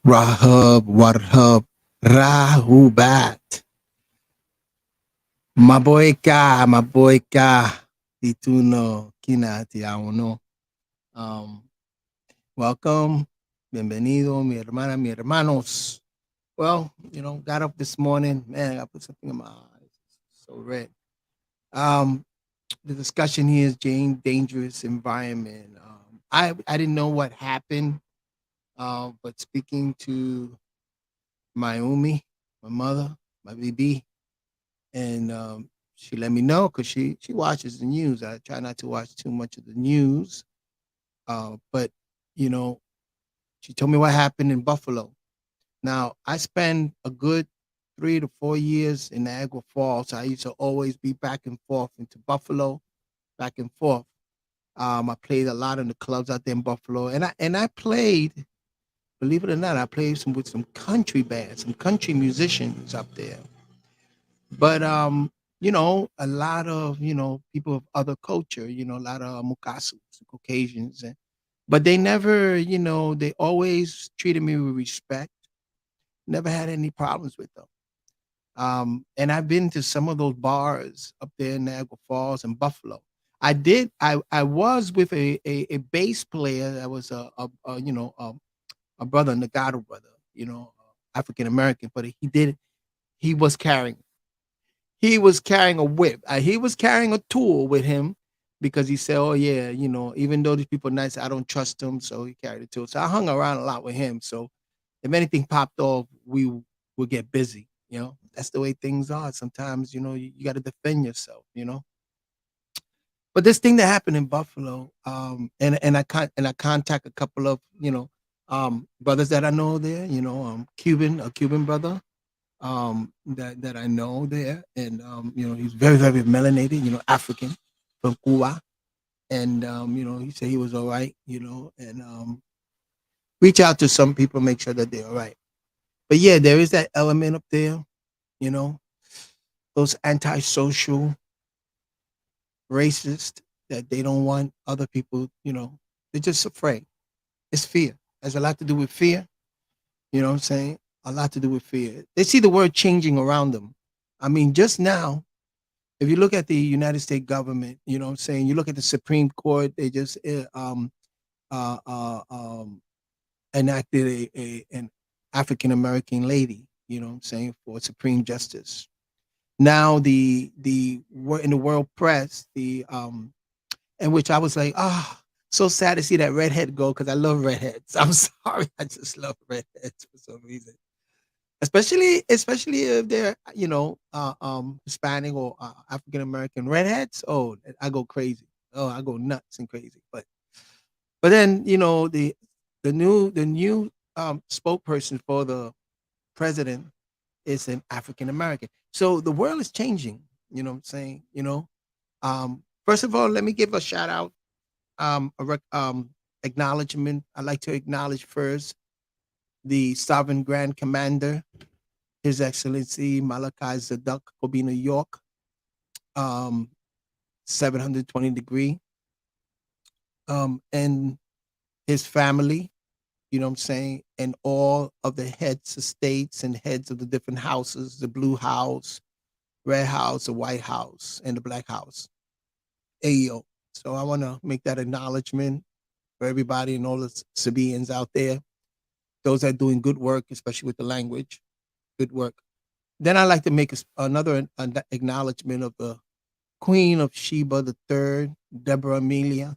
Rahub, Warhub, Rahubat. Maboyka, Tituno, Kina, Tiauno. Um, Welcome, bienvenido, mi hermana, mi hermanos. Well, got up this morning, man, I put something in my eyes. It's so red. Um, the discussion here is dangerous environment. I didn't know what happened, but speaking to my Umi, my mother, my baby, and she let me know because she watches the news. I try not to watch too much of the news, but you know, she told me what happened in Buffalo. Now I spent a good 3 to 4 years in Niagara Falls. I used to always be back and forth into Buffalo, back and forth. I played a lot in the clubs out there in Buffalo, and I played. Believe it or not, I played with some country bands, some country musicians up there. But a lot of people of other culture, a lot of Mukasus, Caucasians, but they never, they always treated me with respect. Never had any problems with them. And I've been to some of those bars up there in Niagara Falls and Buffalo. I did. I was with a bass player that was a brother, Nagado brother, African American, but he was carrying a whip. He was carrying a tool with him because he said, "Oh yeah, even though these people are nice, I don't trust them." So he carried a tool. So I hung around a lot with him. So if anything popped off, we would get busy. That's the way things are. Sometimes you got to defend yourself. But this thing that happened in Buffalo, and I contact a couple of brothers that I know there. A Cuban brother that I know there, and he's very very melanated, African from Cuba, and he said he was all right, and reach out to some people, make sure that they're all right. But yeah, there is that element up there, you know, those antisocial, racist that they don't want other people, they're just afraid. It's fear. It has a lot to do with fear. You know what I'm saying? A lot to do with fear. They see the world changing around them. I mean, just now, if you look at the United States government, you know what I'm saying? You look at the Supreme Court, they just uh, uh, um, enacted an African American lady, you know what I'm saying, for Supreme Justice. Now in the world press, in which I was like, so sad to see that redhead go because I love redheads. I'm sorry, I just love redheads for some reason. Especially if they're Hispanic or African American redheads. Oh, I go crazy. Oh, I go nuts and crazy. But then the new spokesperson for the president is an African American. So the world is changing. You know what I'm saying? First of all, let me give a shout out, acknowledgement. I'd like to acknowledge first the Sovereign Grand Commander, His Excellency Malachi Zadok Kobina York, um, 720 degree, and his family, you know what I'm saying, and all of the heads of states and heads of the different houses, the blue house, red house, the white house, and the black house. AEO. So I want to make that acknowledgement for everybody and all the Sabians out there, those that are doing good work, especially with the language, good work. Then I like to make another acknowledgement of the Queen of Sheba the Third, Deborah Amelia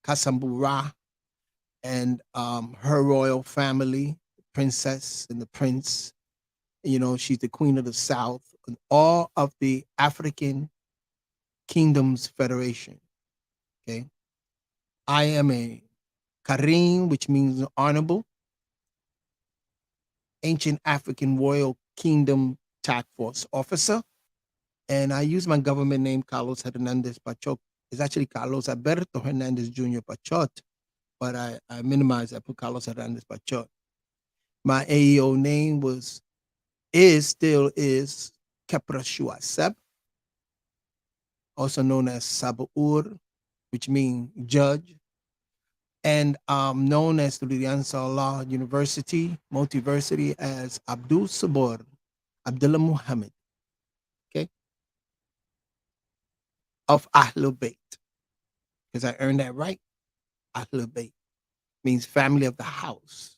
Kasambura, and her royal family, the princess and the prince. She's the Queen of the South and all of the African Kingdoms Federation. Okay, I am a Karim, which means honorable, ancient African royal kingdom task force officer. And I use my government name, Carlos Hernandez Pachot. It's actually Carlos Alberto Hernandez Jr. Pachot, but I minimize, I put Carlos Hernandez Pachot. My AEO name still is Keprashua Seb, also known as Sabaur, which means judge. and known as through the Ansar Allah University, Multiversity as Abdul Sabur Abdullah Muhammad, okay, of Ahlul Bayt, because I earned that right. Ahlul Bayt means family of the house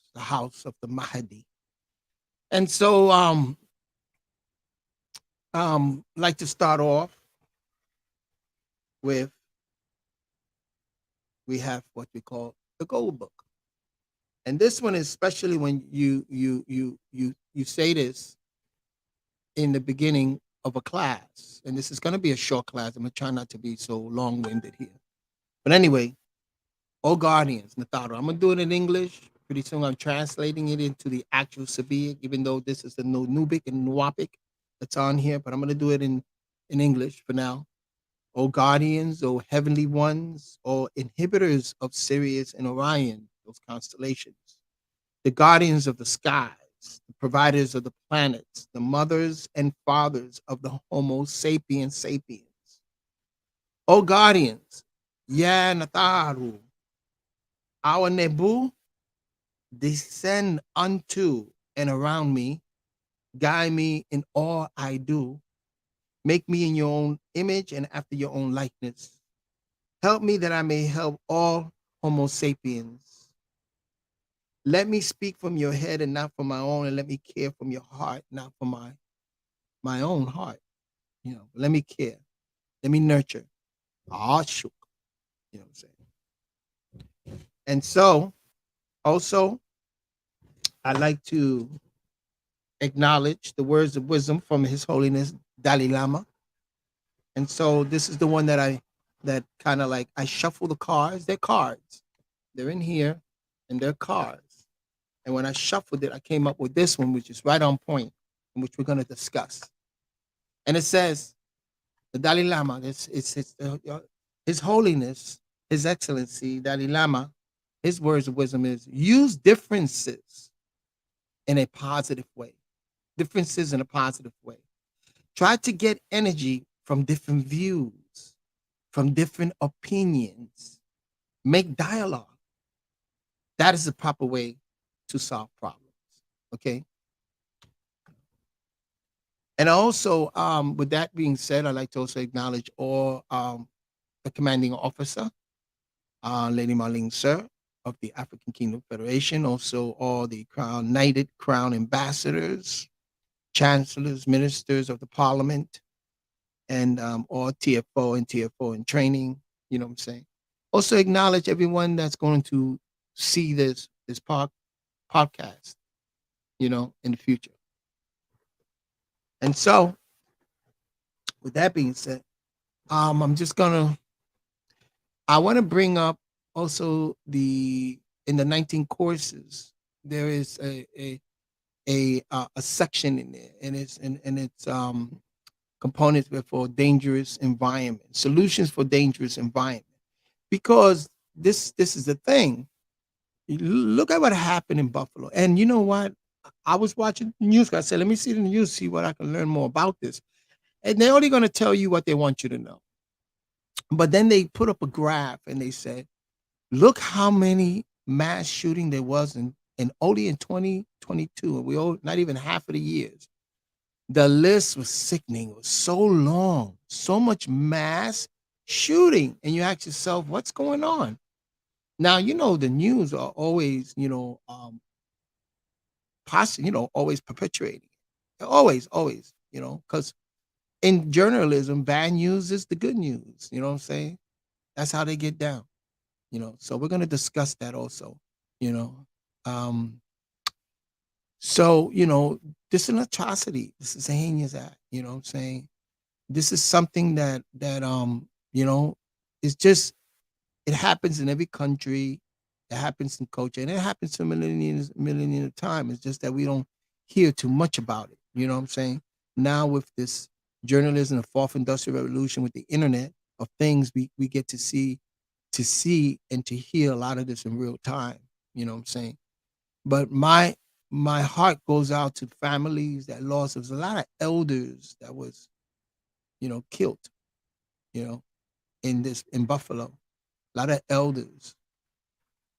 of the Mahdi. And so, like to start off with we have what we call the Gold Book, and this one is especially when you say this in the beginning of a class, and this is going to be a short class. I'm gonna try not to be so long winded here, but anyway, all guardians, Natharu. I'm gonna do it in English. Pretty soon, I'm translating it into the actual Sabiic, even though this is the Nubic and Nuwapic that's on here. But I'm gonna do it in English for now. O guardians, O heavenly ones, O inhibitors of Sirius and Orion, those constellations, the guardians of the skies, the providers of the planets, the mothers and fathers of the Homo sapiens sapiens. O guardians, Ya Nataru, our Nebu, descend unto and around me, guide me in all I do, make me in your own image and after your own likeness. Help me that I may help all Homo sapiens. Let me speak from your head and not from my own, and let me care from your heart, not from my own heart. Let me care. Let me nurture. Ashuk. You know what I'm saying? And so, also, I like to acknowledge the words of wisdom from His Holiness Dalai Lama. And so this is the one that kind of like I shuffle the cards. They're cards. They're in here and they're cards. And when I shuffled it, I came up with this one, which is right on point, and which we're going to discuss. And it says, the Dalai Lama, His Holiness, His Excellency, Dalai Lama, his words of wisdom is use differences in a positive way. Differences in a positive way. Try to get energy from different views, from different opinions. Make dialogue. That is the proper way to solve problems. Okay. And also, with that being said, I'd like to also acknowledge all the commanding officer, Lady Marlene Sir of the African Kingdom Federation, also all the knighted crown ambassadors, chancellors, ministers of the parliament, and all TFO and TFO in training. You know what I'm saying? Also acknowledge everyone that's going to see this podcast, in the future. And so, with that being said, I'm just gonna. I want to bring up also in the 19 courses there is a section in there, and it's components for dangerous environment, solutions for dangerous environment, because this is the thing. Look at what happened in Buffalo, and you know what? I was watching the news. I said, let me see the news, see what I can learn more about this. And they're only going to tell you what they want you to know. But then they put up a graph and they said, look how many mass shooting there was in only in 2022, and we all not even half of the years. The list was sickening. It was so long, so much mass shooting, and you ask yourself, what's going on? Now the news are always always perpetuating, always, because in journalism, bad news is the good news. You know what I'm saying? That's how they get down. So we're gonna discuss that also. You know, um, so this is an atrocity. This is a heinous act. You know what I'm saying? This is something that is just it happens in every country. It happens in culture, and it happens for million of time. It's just that we don't hear too much about it. You know what I'm saying? Now with this journalism, the fourth industrial revolution, with the internet of things, we get to see and to hear a lot of this in real time. You know what I'm saying? But my heart goes out to families that lost. There was a lot of elders that was killed. You know, in Buffalo, a lot of elders.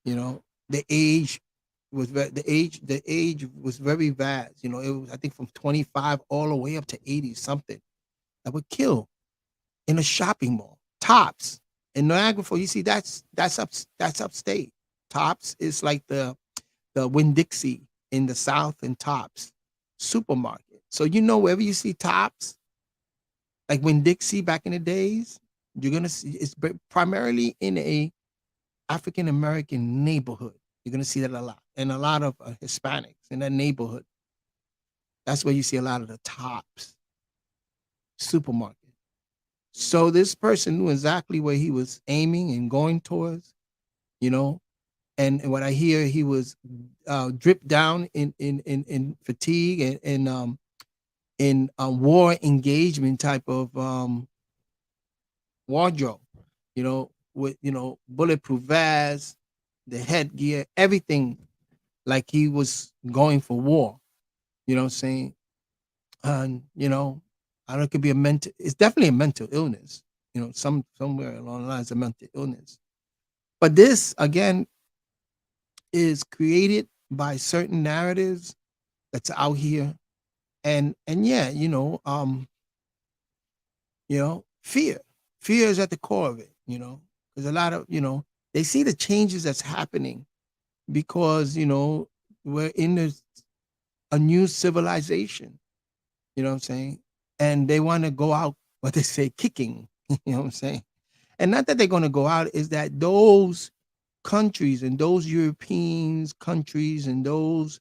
The age the age was very vast. It was, I think, from 25 all the way up to 80 something that were killed in a shopping mall. Tops in Niagara Falls. You see, that's upstate. Tops is like the Winn-Dixie in the South, and Tops supermarket. So wherever you see Tops, like Winn-Dixie back in the days, you're gonna see it's primarily in a African American neighborhood. You're gonna see that a lot, and a lot of Hispanics in that neighborhood. That's where you see a lot of the Tops supermarket. So this person knew exactly where he was aiming and going towards, you know. And what I hear, he was dripped down in fatigue and in war engagement type of wardrobe, with bulletproof vest, the headgear, everything, like he was going for war. You know what I'm saying? And I don't know, it could be a mental. It's definitely a mental illness. Somewhere along the lines of mental illness. But this again is created by certain narratives that's out here, and yeah, fear. Fear is at the core of it. There's a lot of they see the changes that's happening because we're in a new civilization. You know what I'm saying? And they want to go out, what they say, kicking. You know what I'm saying? And not that they're going to go out, is that those countries and those European countries and those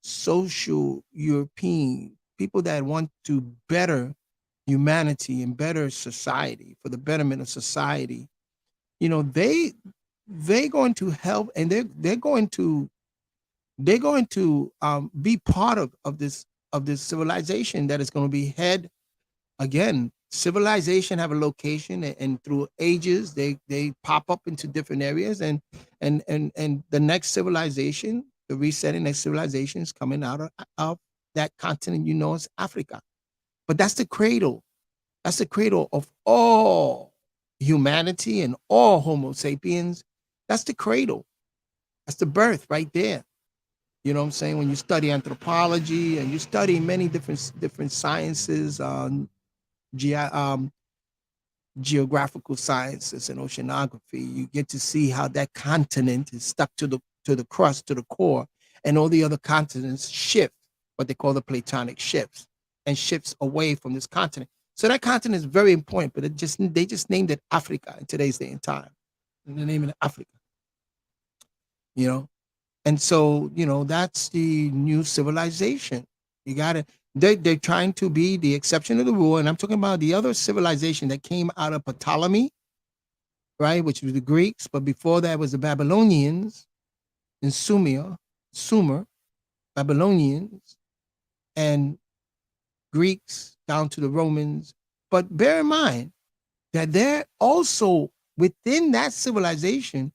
social European people that want to better humanity and better society, for the betterment of society, they're going to help, and they're going to be part of this civilization that is going to be head. Again, civilization have a location, and through ages they pop up into different areas, and the next civilization, the resetting next civilization, is coming out of that continent, as Africa. But that's the cradle of all humanity and all Homo sapiens. That's the cradle. That's the birth right there. You know what I'm saying? When you study anthropology and you study many different sciences, ge- um, geographical sciences and oceanography, you get to see how that continent is stuck to the crust, to the core, and all the other continents shift, what they call the platonic shifts, and shifts away from this continent. So that continent is very important, but they just named it Africa in today's day and time. And they name it Africa, you know. And so, that's the new civilization. You got to, they're trying to be the exception of the rule. And I'm talking about the other civilization that came out of Ptolemy, right, which was the Greeks. But before that was the Babylonians in Sumer, Babylonians, and Greeks down to the Romans. But bear in mind that they're also within that civilization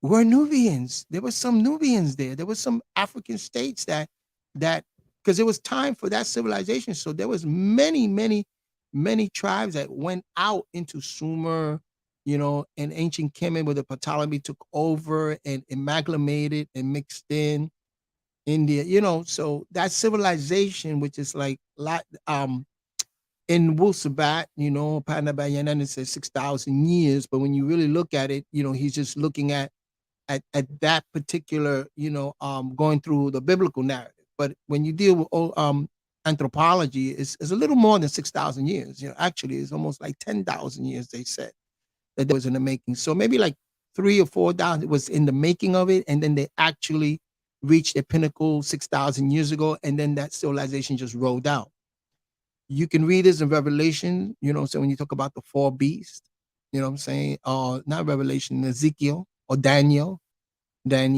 were Nubians. There were some Nubians there. There were some African states that because it was time for that civilization. So there was many, many, many tribes that went out into Sumer, and ancient Kemet, where the Ptolemy took over and amalgamated and mixed in India. So that civilization, which is like in Wusabat, Panabayanan says 6,000 years, but when you really look at it, he's just looking at that particular, going through the biblical narrative. But when you deal with anthropology, it's a little more than 6,000 years. Actually, it's almost like 10,000 years, they said, that was in the making. So maybe like 3 or 4,000 was in the making of it, and then they actually reached their pinnacle 6,000 years ago, and then that civilization just rolled out. You can read this in Revelation, so when you talk about the four beasts, you know what I'm saying? Not Revelation, Ezekiel or Daniel, in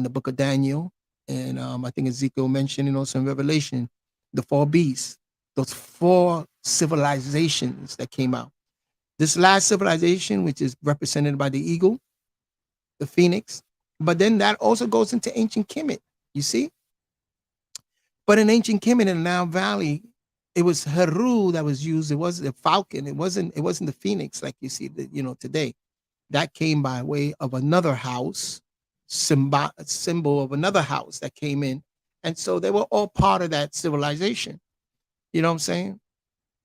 the book of Daniel. And I think Ezekiel mentioned, also in Revelation, the four beasts, those four civilizations that came out. This last civilization, which is represented by the eagle, the phoenix, but then that also goes into ancient Kemet, you see? But in ancient Kemet in the Nile Valley, it was Heru that was used. It was the falcon. It wasn't the phoenix like you see today. that came by way of another house, symbol of another house that came in. And so they were all part of that civilization. You know what I'm saying?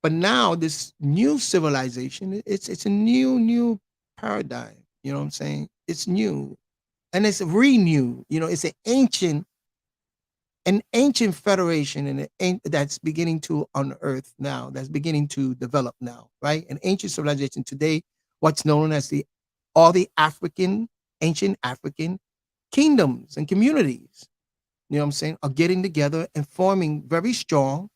But now this new civilization, it's a new paradigm. You know what I'm saying? It's new and it's renewed. You know, it's an ancient federation that's beginning to unearth now, that's beginning to develop now, right? An ancient civilization today, what's known as all the ancient African kingdoms and communities, you know what I'm saying, are getting together and forming very strong.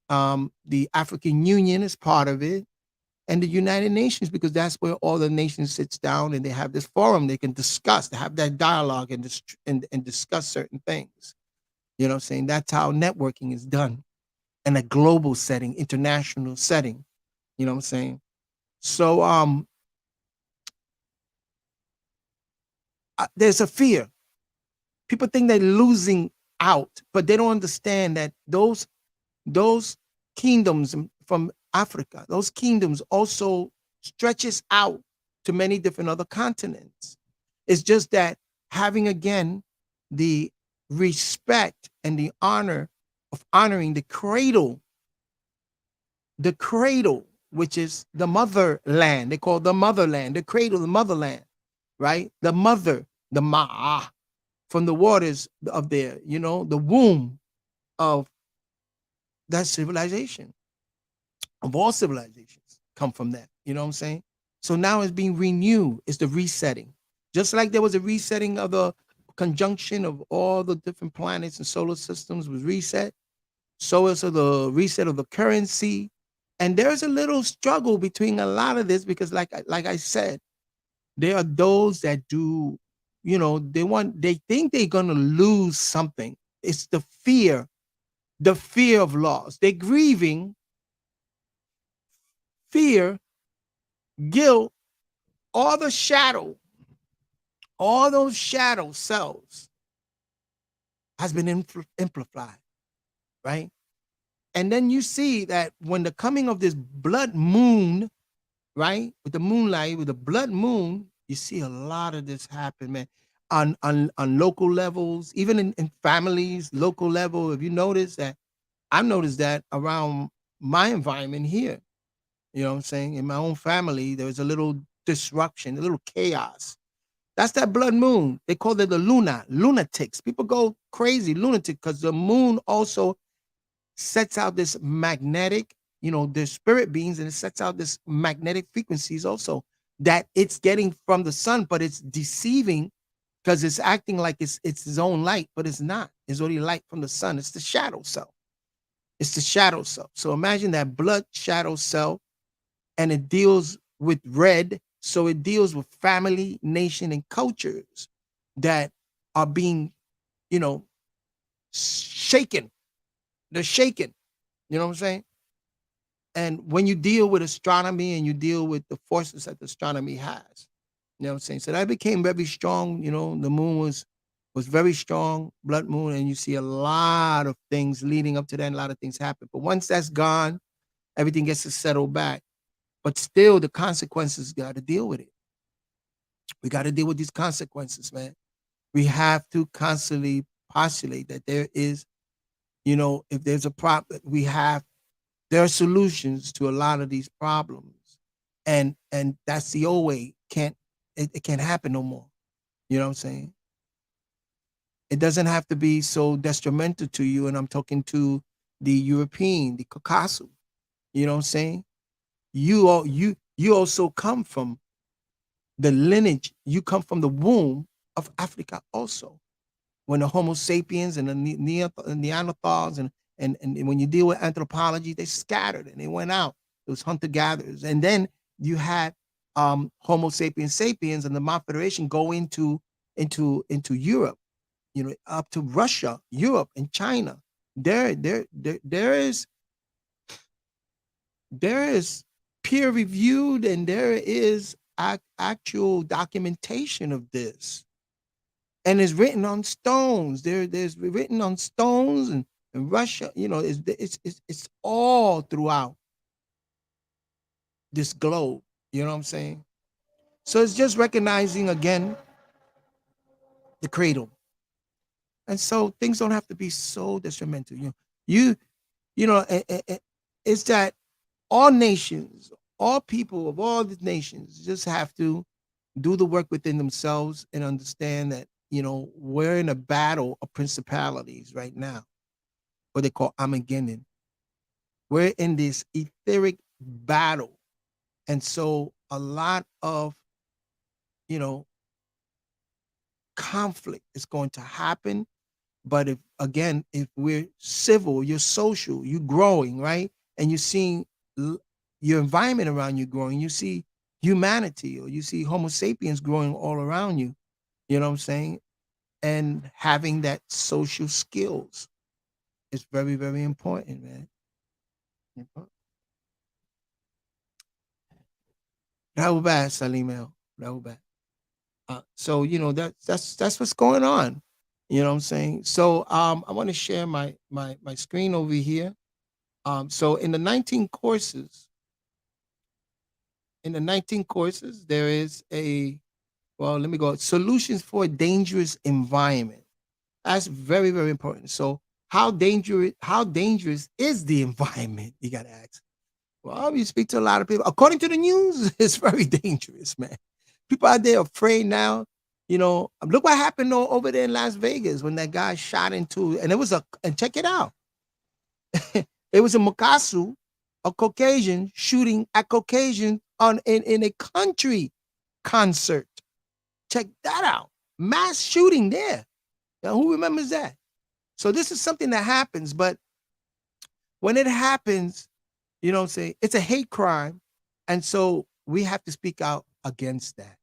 The African Union is part of it, and the United Nations, because that's where all the nations sits down and they have this forum they can discuss, they have that dialogue and discuss certain things. You know what I'm saying? That's how networking is done in a global setting, international setting. You know what I'm saying? So there's a fear. People think they're losing out, but they don't understand that those kingdoms from Africa, those kingdoms also stretches out to many different other continents. It's just that having again the respect and the honor of honoring the cradle, which is the motherland. They call the motherland, the cradle, the motherland, right? The mother, the ma'ah, from the waters of there, you know, the womb of that civilization, of all civilizations come from that. You know what I'm saying? So now it's being renewed. It's the resetting. Just like there was a resetting of the conjunction of all the different planets and solar systems was reset, so is the reset of the currency. And there's a little struggle between a lot of this because, like I said, there are those that do, you know, they think they're gonna lose something. It's the fear of loss. They're grieving fear, guilt, all the shadow, all those shadow cells has been amplified, right? And then you see that when the coming of this blood moon, right, with the moonlight, with the blood moon, you see a lot of this happen, man, on local levels, even in families, local level. If you notice that, I've noticed that around my environment here. You know what I'm saying? In my own family, there's a little disruption, a little chaos. That's that blood moon. They call it the lunatics. People go crazy, lunatic, because the moon also sets out this magnetic, you know, the spirit beings, and it sets out this magnetic frequencies also that it's getting from the sun, but it's deceiving because it's acting like it's its own light, but it's not. It's only light from the sun. It's the shadow self. It's the shadow self. So imagine that blood shadow self, and it deals with red. So it deals with family, nation, and cultures that are being, you know, shaken. They're shaken. You know what I'm saying? And when you deal with astronomy and you deal with the forces that the astronomy has, you know what I'm saying? So that became very strong. You know, the moon was very strong, blood moon, and you see a lot of things leading up to that, and a lot of things happen. But once that's gone, everything gets to settle back. But still, the consequences got to deal with it. We got to deal with these consequences, man. We have to constantly postulate that there is, you know, if there's a problem, there are solutions to a lot of these problems, and that's the old way. It can't happen no more. You know what I'm saying? It doesn't have to be so detrimental to you. And I'm talking to the European, the Caucasus. You know what I'm saying? You also come from the lineage. You come from the womb of Africa also. When the Homo sapiens and the Neanderthals and when you deal with anthropology, they scattered and they went out. It was hunter gatherers, and then you had Homo sapiens sapiens and the Mount Federation go into Europe, you know, up to Russia, Europe, and China. There is peer reviewed and there is actual documentation of this, and it's written on stones. There's written on stones and Russia. You know, it's all throughout this globe. You know what I'm saying? So it's just recognizing again the cradle. And so things don't have to be so detrimental. You you know, it's that all nations, all people of all the nations just have to do the work within themselves and understand that, we're in a battle of principalities right now, what they call Armageddon. We're in this etheric battle. And so a lot of, you know, conflict is going to happen. But if we're civil, you're social, you're growing, right? And you're seeing your environment around you growing, you see humanity or you see Homo sapiens growing all around you, you know what I'm saying? And having that social skills is very, very important, man. Rahubat, Salimel. Rahubat. So that's what's going on. You know what I'm saying? So I want to share my screen over here. So in the 19 courses, there is let me go, solutions for a dangerous environment. That's very, very important. So how dangerous is the environment? You gotta ask. Well, you speak to a lot of people. According to the news, it's very dangerous, man. People out there afraid now. Look what happened over there in Las Vegas when that guy shot into, and check it out. It was a Mukasu, a Caucasian shooting at Caucasian in a country concert. Check that out. Mass shooting there. Now, who remembers that? So this is something that happens, but when it happens, say it's a hate crime. And so we have to speak out against that.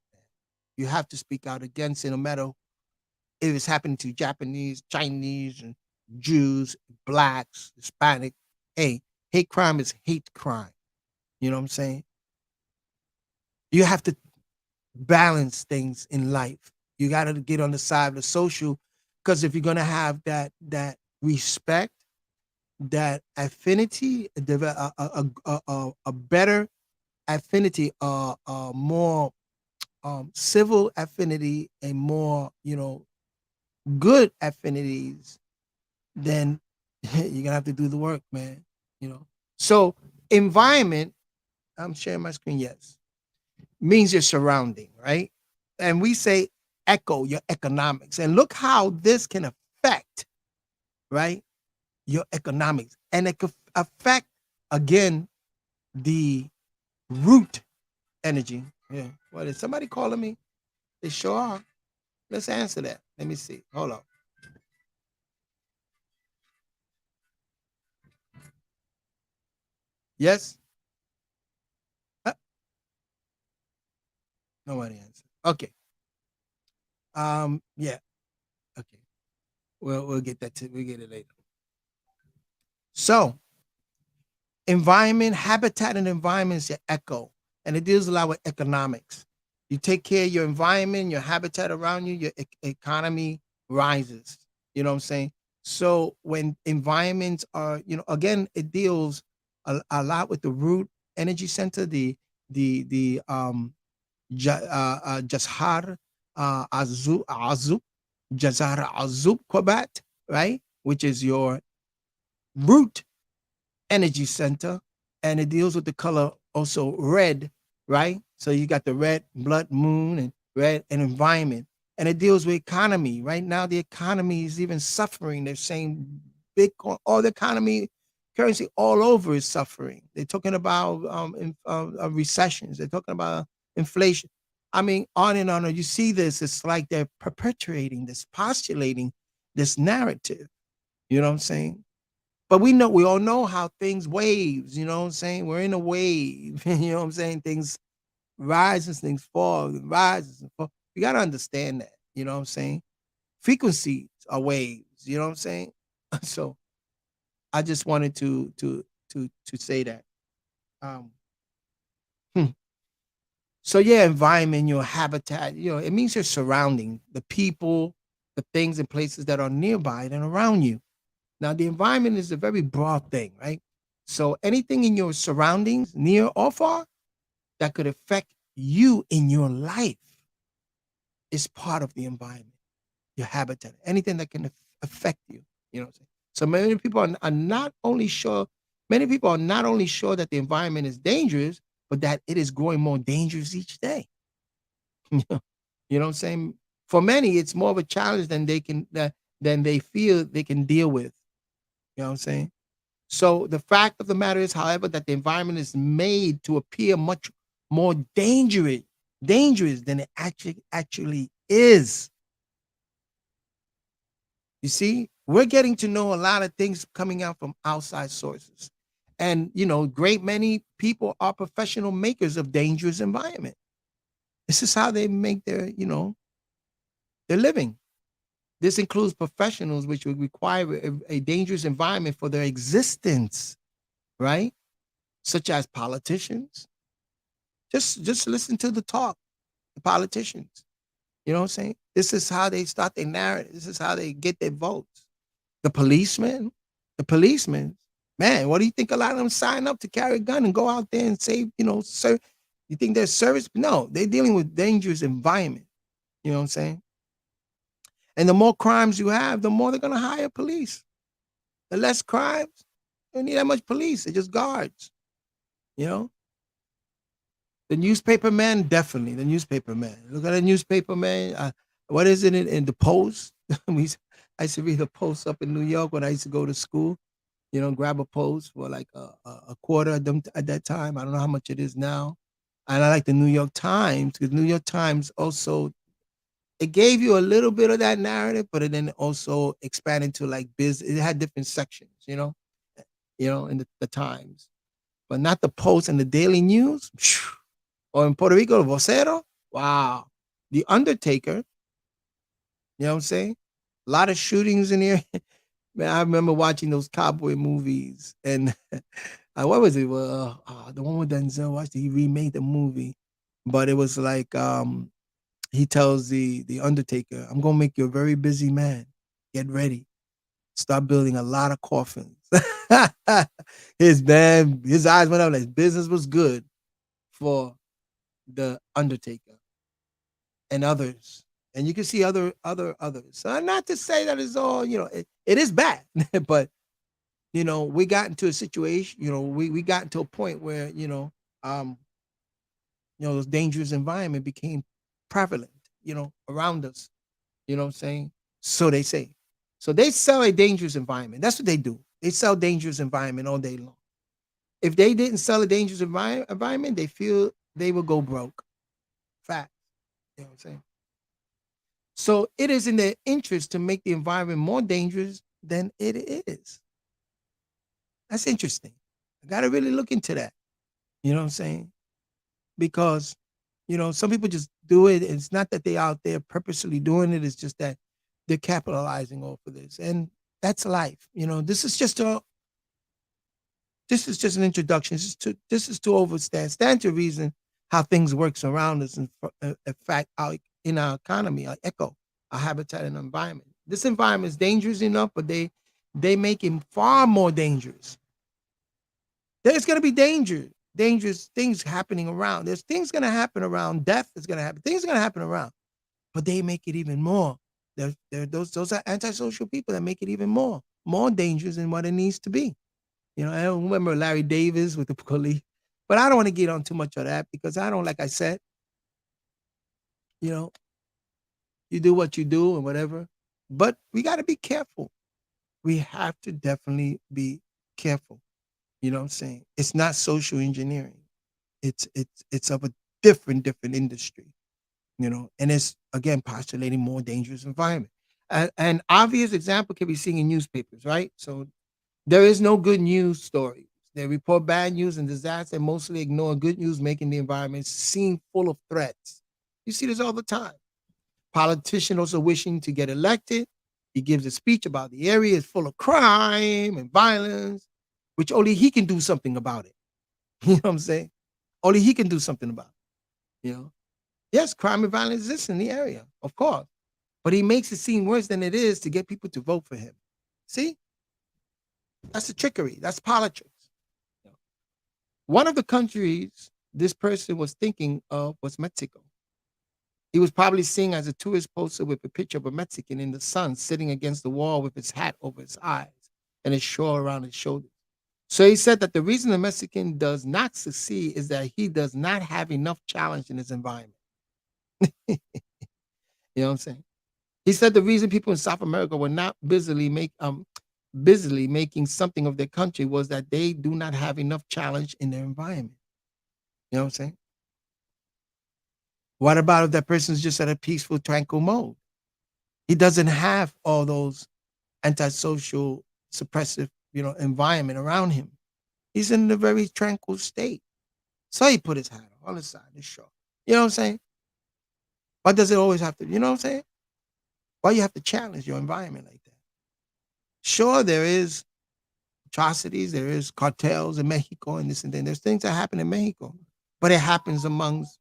You have to speak out against it, no matter if it's happening to Japanese, Chinese, and Jews, blacks, Hispanic. Hey, hate crime is hate crime. You know what I'm saying? You have to balance things in life. You got to get on the side of the social, because if you're going to have that respect, that affinity, a better affinity, more civil affinity, and more good affinities, then you're gonna have to do the work, man. So environment, I'm sharing my screen, yes, means your surrounding, right? And we say echo your economics, and look how this can affect, right, your economics, and it could affect again the root energy. Yeah. What is somebody calling me? They sure are. Let's answer that. Let me see. Hold on. Yes. Uh, Nobody answered. Okay. Yeah. Okay. We'll get that to we get it later. So environment, habitat, and environment is your echo, and it deals a lot with economics. You take care of your environment, your habitat around you, your economy rises. You know what I'm saying? So when environments are, again, it deals a lot with the root energy center, the Jashar Azub, Jazar Azub Kwabat, right? Which is your root energy center, and it deals with the color also red, right? So you got the red blood moon and red and environment, and it deals with economy. Right now, the economy is even suffering. They're saying Bitcoin, all the economy, currency all over is suffering. They're talking about recessions. They're talking about inflation. I mean, on and on. You see this, it's like they're perpetuating this, postulating this narrative. You know what I'm saying? But we all know how things waves, you know what I'm saying? We're in a wave, you know what I'm saying? Things rises, things fall, rises and fall. You gotta understand that, you know what I'm saying? Frequencies are waves, you know what I'm saying? So I just wanted to say that. Um hmm. So yeah, environment, your habitat, it means your surrounding, the people, the things and places that are nearby and around you. Now, the environment is a very broad thing, right? So anything in your surroundings, near or far, that could affect you in your life is part of the environment, your habitat, anything that can affect you. You know what I'm saying? So many people are not only sure, many people are not only sure that the environment is dangerous, but that it is growing more dangerous each day. You know what I'm saying? For many, it's more of a challenge than they feel they can deal with. You know what I'm saying? So the fact of the matter is, however, that the environment is made to appear much more dangerous than it actually is. You see, we're getting to know a lot of things coming out from outside sources. And great many people are professional makers of dangerous environment. This is how they make their living. This includes professionals which would require a dangerous environment for their existence, right? Such as politicians. Just listen to the talk, the politicians. You know what I'm saying? This is how they start their narrative. This is how they get their votes. The policemen, the policemen, man, what do you think a lot of them sign up to carry a gun and go out there and say, sir, you think they're service? No, they're dealing with dangerous environment. You know what I'm saying? And the more crimes you have, the more they're gonna hire police. The less crimes, you don't need that much police. They're just guards. You know? The newspaper man, definitely. The newspaper man. Look at the newspaper man. What is it in the Post? I used to read the Post up in New York when I used to go to school. Grab a Post for like a quarter at that time. I don't know how much it is now. And I like the New York Times because New York Times also, it gave you a little bit of that narrative, but it then also expanded to like business. It had different sections, in the Times, but not the Post and the Daily News. Or in Puerto Rico, the Vocero. Wow. The Undertaker. You know what I'm saying? A lot of shootings in here. Man, I remember watching those cowboy movies. And what was it? Well, the one with Denzel Washington, he remade the movie. But it was like he tells the Undertaker, I'm gonna make you a very busy man. Get ready. Start building a lot of coffins. His eyes went up like business was good for the Undertaker and others. And you can see others. So not to say that it's all, it is bad, but we got into a situation, we got into a point where, um, this dangerous environment became prevalent, around us. You know what I'm saying? So they say. So they sell a dangerous environment. That's what they do. They sell dangerous environment all day long. If they didn't sell a dangerous environment, they feel they will go broke. Fact. You know what I'm saying? So it is in their interest to make the environment more dangerous than it is. That's interesting. I got to really look into that. You know what I'm saying? Because, some people just do it. It's not that they're out there purposely doing it. It's just that they're capitalizing off of this. And that's life. This is just an introduction. This is to stand to reason how things works around us and affect in our economy, our eco, our habitat and environment. This environment is dangerous enough, but they make it far more dangerous. There's gonna be dangerous things happening around. There's things gonna happen around. Death is gonna happen. Things are gonna happen around, but they make it even more. Those are antisocial people that make it even more dangerous than what it needs to be. I don't remember Larry Davis with the police, but I don't want to get on too much of that because I don't, like I said, you know, you do what you do and whatever, but we got to be careful. We have to definitely be careful. You know what I'm saying? It's not social engineering. It's of a different industry, and it's again postulating more dangerous environment. An obvious example can be seen in newspapers, right? So there is no good news stories. They report bad news and disaster and mostly ignore good news, making the environment seem full of threats. You see this all the time. Politician also wishing to get elected. He gives a speech about the area is full of crime and violence, which only he can do something about it. You know what I'm saying? Only he can do something about it. Yes, crime and violence exists in the area, of course, but he makes it seem worse than it is to get people to vote for him. See, that's the trickery. That's politics. One of the countries this person was thinking of was Mexico. He was probably seeing as a tourist poster with a picture of a Mexican in the sun sitting against the wall with his hat over his eyes and his shawl around his shoulders. So he said that the reason the Mexican does not succeed is that he does not have enough challenge in his environment. You know what I'm saying? He said the reason people in South America were not busily making something of their country was that they do not have enough challenge in their environment. You know what I'm saying? What about if that person's just at a peaceful, tranquil mode? He doesn't have all those antisocial, suppressive, environment around him. He's in a very tranquil state. So he put his hat on his side, his shirt. You know what I'm saying? Why does it always have to, you know what I'm saying? Why you have to challenge your environment like that? Sure, there is atrocities, there is cartels in Mexico and this and that. There's things that happen in Mexico, but it happens amongst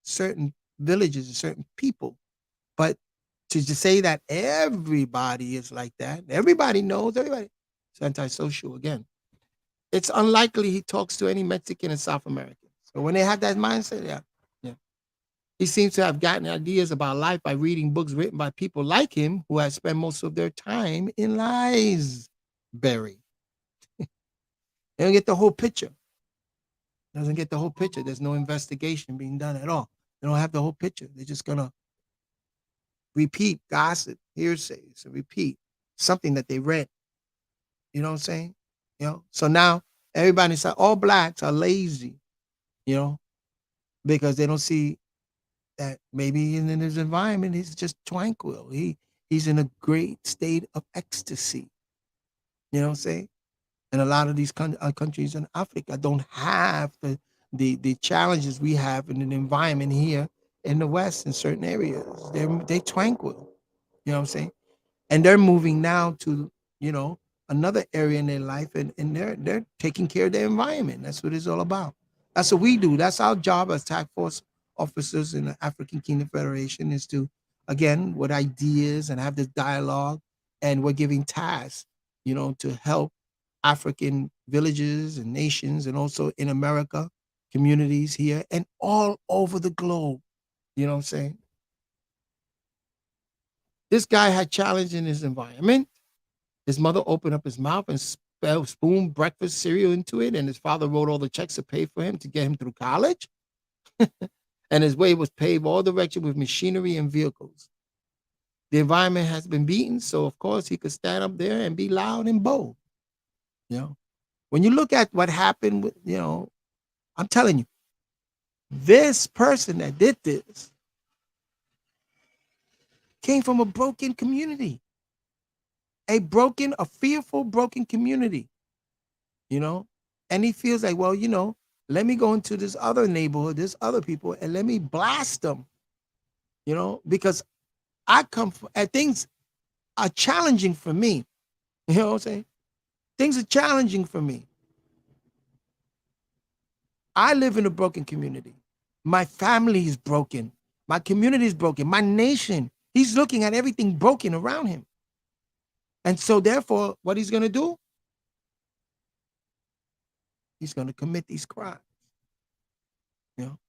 certain villages and certain people. But to just say that everybody is like that, everybody knows, everybody, it's antisocial again. It's unlikely he talks to any Mexican in South America. So when they have that mindset, yeah, yeah. He seems to have gotten ideas about life by reading books written by people like him who have spent most of their time in lies. Barry. They don't get the whole picture. Doesn't get the whole picture. There's no investigation being done at all. They don't have the whole picture. They're just gonna repeat gossip, hearsays, and repeat something that they read. You know what I'm saying? So now everybody's like, all blacks are lazy, you know, because they don't see that maybe in his environment he's just tranquil. He's in a great state of ecstasy. You know what I'm saying? And a lot of these countries in Africa don't have the challenges we have in an environment here in the West in certain areas. They're tranquil. You know what I'm saying? And they're moving now to you know another area in their life, and they're taking care of their environment. That's what it's all about. That's what we do. That's our job as task force officers in the African Kingdom Federation, is to, again, with ideas and have this dialogue, and we're giving tasks, to help African villages and nations, and also in America, communities here and all over the globe. You know what I'm saying? This guy had challenge in his environment. His mother opened up his mouth and spooned breakfast cereal into it, and his father wrote all the checks to pay for him to get him through college. And his way was paved all direction with machinery and vehicles. The environment has been beaten, so of course he could stand up there and be loud and bold. You know, when you look at what happened with, I'm telling you, this person that did this came from a broken community, a fearful, broken community, you know, and he feels like, well, let me go into this other neighborhood, this other people, and let me blast them, because I come from, and things are challenging for me. You know what I'm saying? Things are challenging for me. I live in a broken community. My family is broken. My community is broken. My nation, he's looking at everything broken around him. And so therefore, what he's going to do, he's going to commit these crimes. You know,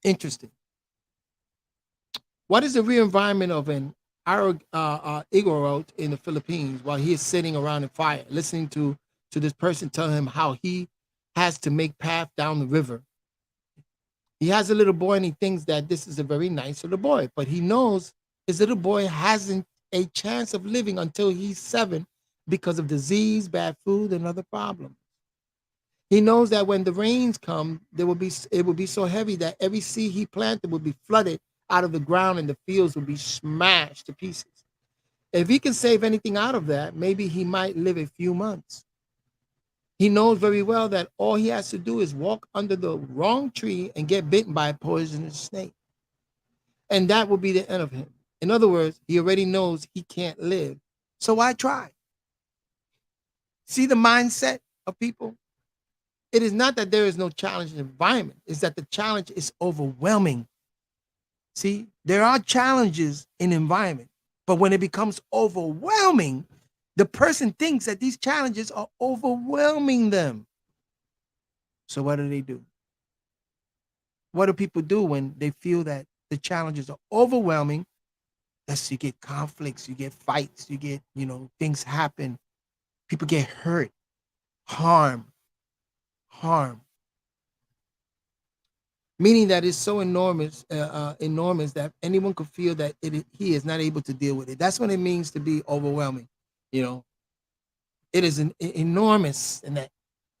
interesting. What is the real environment of an Igorot in the Philippines while he is sitting around a fire, listening to this person tell him how he has to make path down the river? He has a little boy and he thinks that this is a very nice little boy, but he knows his little boy hasn't a chance of living until he's 7 because of disease, bad food, and other problems. He knows that when the rains come, it will be so heavy that every seed he planted will be flooded out of the ground and the fields will be smashed to pieces. If he can save anything out of that, maybe he might live a few months. He knows very well that all he has to do is walk under the wrong tree and get bitten by a poisonous snake. And that will be the end of him. In other words, he already knows he can't live. So why try? See the mindset of people? It is not that there is no challenge in the environment. It's that the challenge is overwhelming. See, there are challenges in environment, but when it becomes overwhelming, the person thinks that these challenges are overwhelming them. So what do? What do people do when they feel that the challenges are overwhelming? That's you get conflicts, you get fights, you get, things happen. People get hurt, harm, harm. Meaning that it's so enormous that anyone could feel that he is not able to deal with it. That's what it means to be overwhelming. You know, it is enormous, and that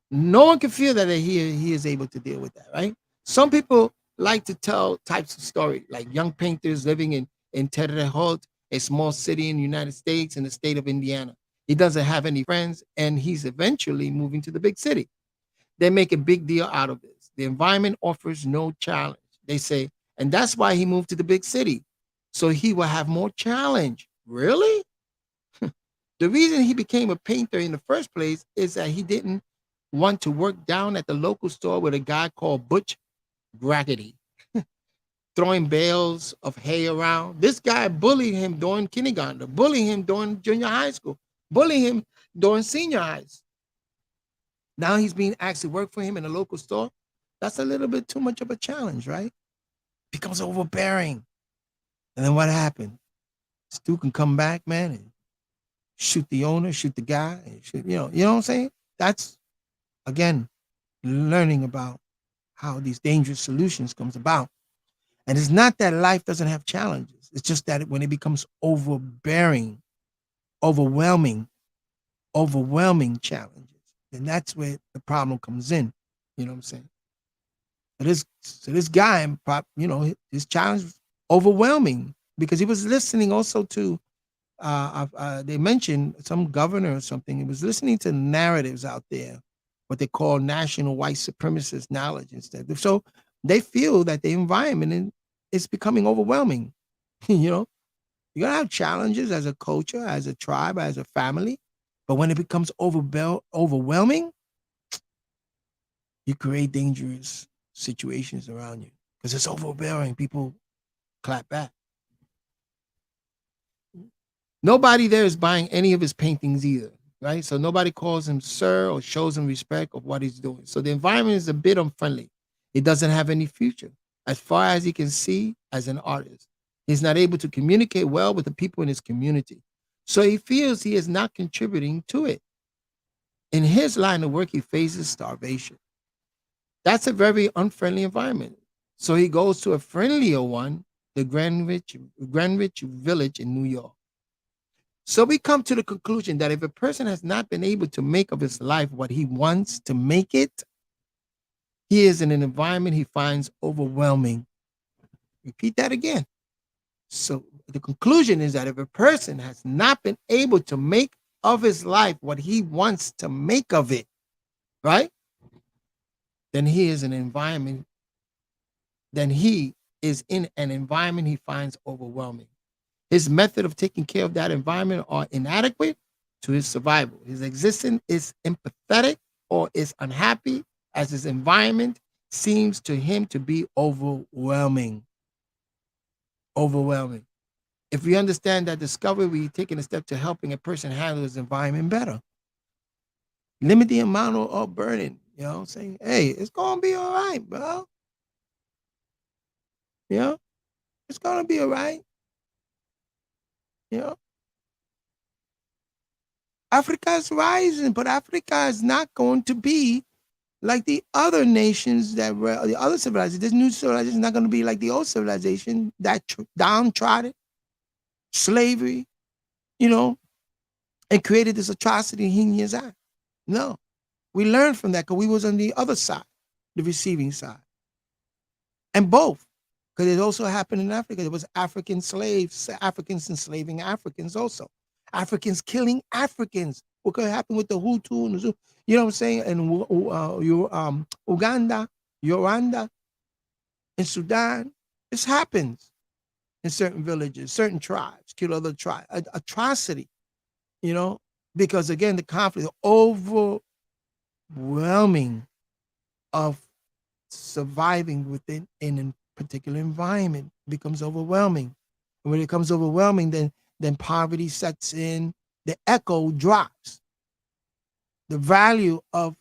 no one can feel that he is able to deal with that, right? Some people like to tell types of story, like young painters living in Terre Haute, a small city in the United States, in the state of Indiana. He doesn't have any friends, and he's eventually moving to the big city. They make a big deal out of this. The environment offers no challenge. They say, and that's why he moved to the big city, so he will have more challenge. Really? The reason he became a painter in the first place is that he didn't want to work down at the local store with a guy called Butch Graggedy, throwing bales of hay around. This guy bullied him during kindergarten, bullied him during junior high school, bullied him during senior highs. Now he's being asked to work for him in a local store. That's a little bit too much of a challenge, right? Becomes overbearing. And then what happened? Stu can come back, man, and shoot the owner, shoot the guy, and shoot, you know what I'm saying? That's again learning about how these dangerous solutions comes about. And it's not that life doesn't have challenges. It's just that when it becomes overbearing, overwhelming, overwhelming challenges, then that's where the problem comes in. You know what I'm saying? So this guy, his challenge was overwhelming because he was listening also to, they mentioned some governor or something. He was listening to narratives out there, what they call national white supremacist knowledge instead. So they feel that the environment is becoming overwhelming. you know, you're gonna have challenges as a culture, as a tribe, as a family, but when it becomes overwhelming, you create dangerous situations around you because it's overbearing. People clap back. Nobody there is buying any of his paintings either, right? So nobody calls him sir or shows him respect of what he's doing. So the environment is a bit unfriendly. It doesn't have any future. As far as he can see as an artist, he's not able to communicate well with the people in his community. So he feels he is not contributing to it. In his line of work, he faces starvation. That's a very unfriendly environment. So he goes to a friendlier one, the Greenwich Village in New York. So we come to the conclusion that if a person has not been able to make of his life what he wants to make it, he is in an environment he finds overwhelming. Repeat that again. So the conclusion is that if a person has not been able to make of his life what he wants to make of it, right? Then he is in an environment he finds overwhelming. His method of taking care of that environment are inadequate to his survival. His existence is empathetic or is unhappy as his environment seems to him to be overwhelming. Overwhelming. If we understand that discovery, we're taking a step to helping a person handle his environment better. Limit the amount of burning, saying, hey, it's going to be all right, bro. It's going to be all right. Africa is rising, but Africa is not going to be like the other nations that were the other civilizations. This new civilization is not going to be like the old civilization that downtrodden, slavery, and created this atrocity in heinous act. No, we learned from that because we was on the other side, the receiving side, and both. Because it also happened in Africa. There was African slaves, Africans enslaving Africans also. Africans killing Africans. What could happen with the Hutu and the Zulu? You know what I'm saying? And Uganda, Rwanda, in Sudan. This happens in certain villages, certain tribes, kill other tribes. Atrocity, because again, the conflict, overwhelming of surviving within in a particular environment becomes overwhelming. And when it becomes overwhelming, then poverty sets in, the echo drops. The value of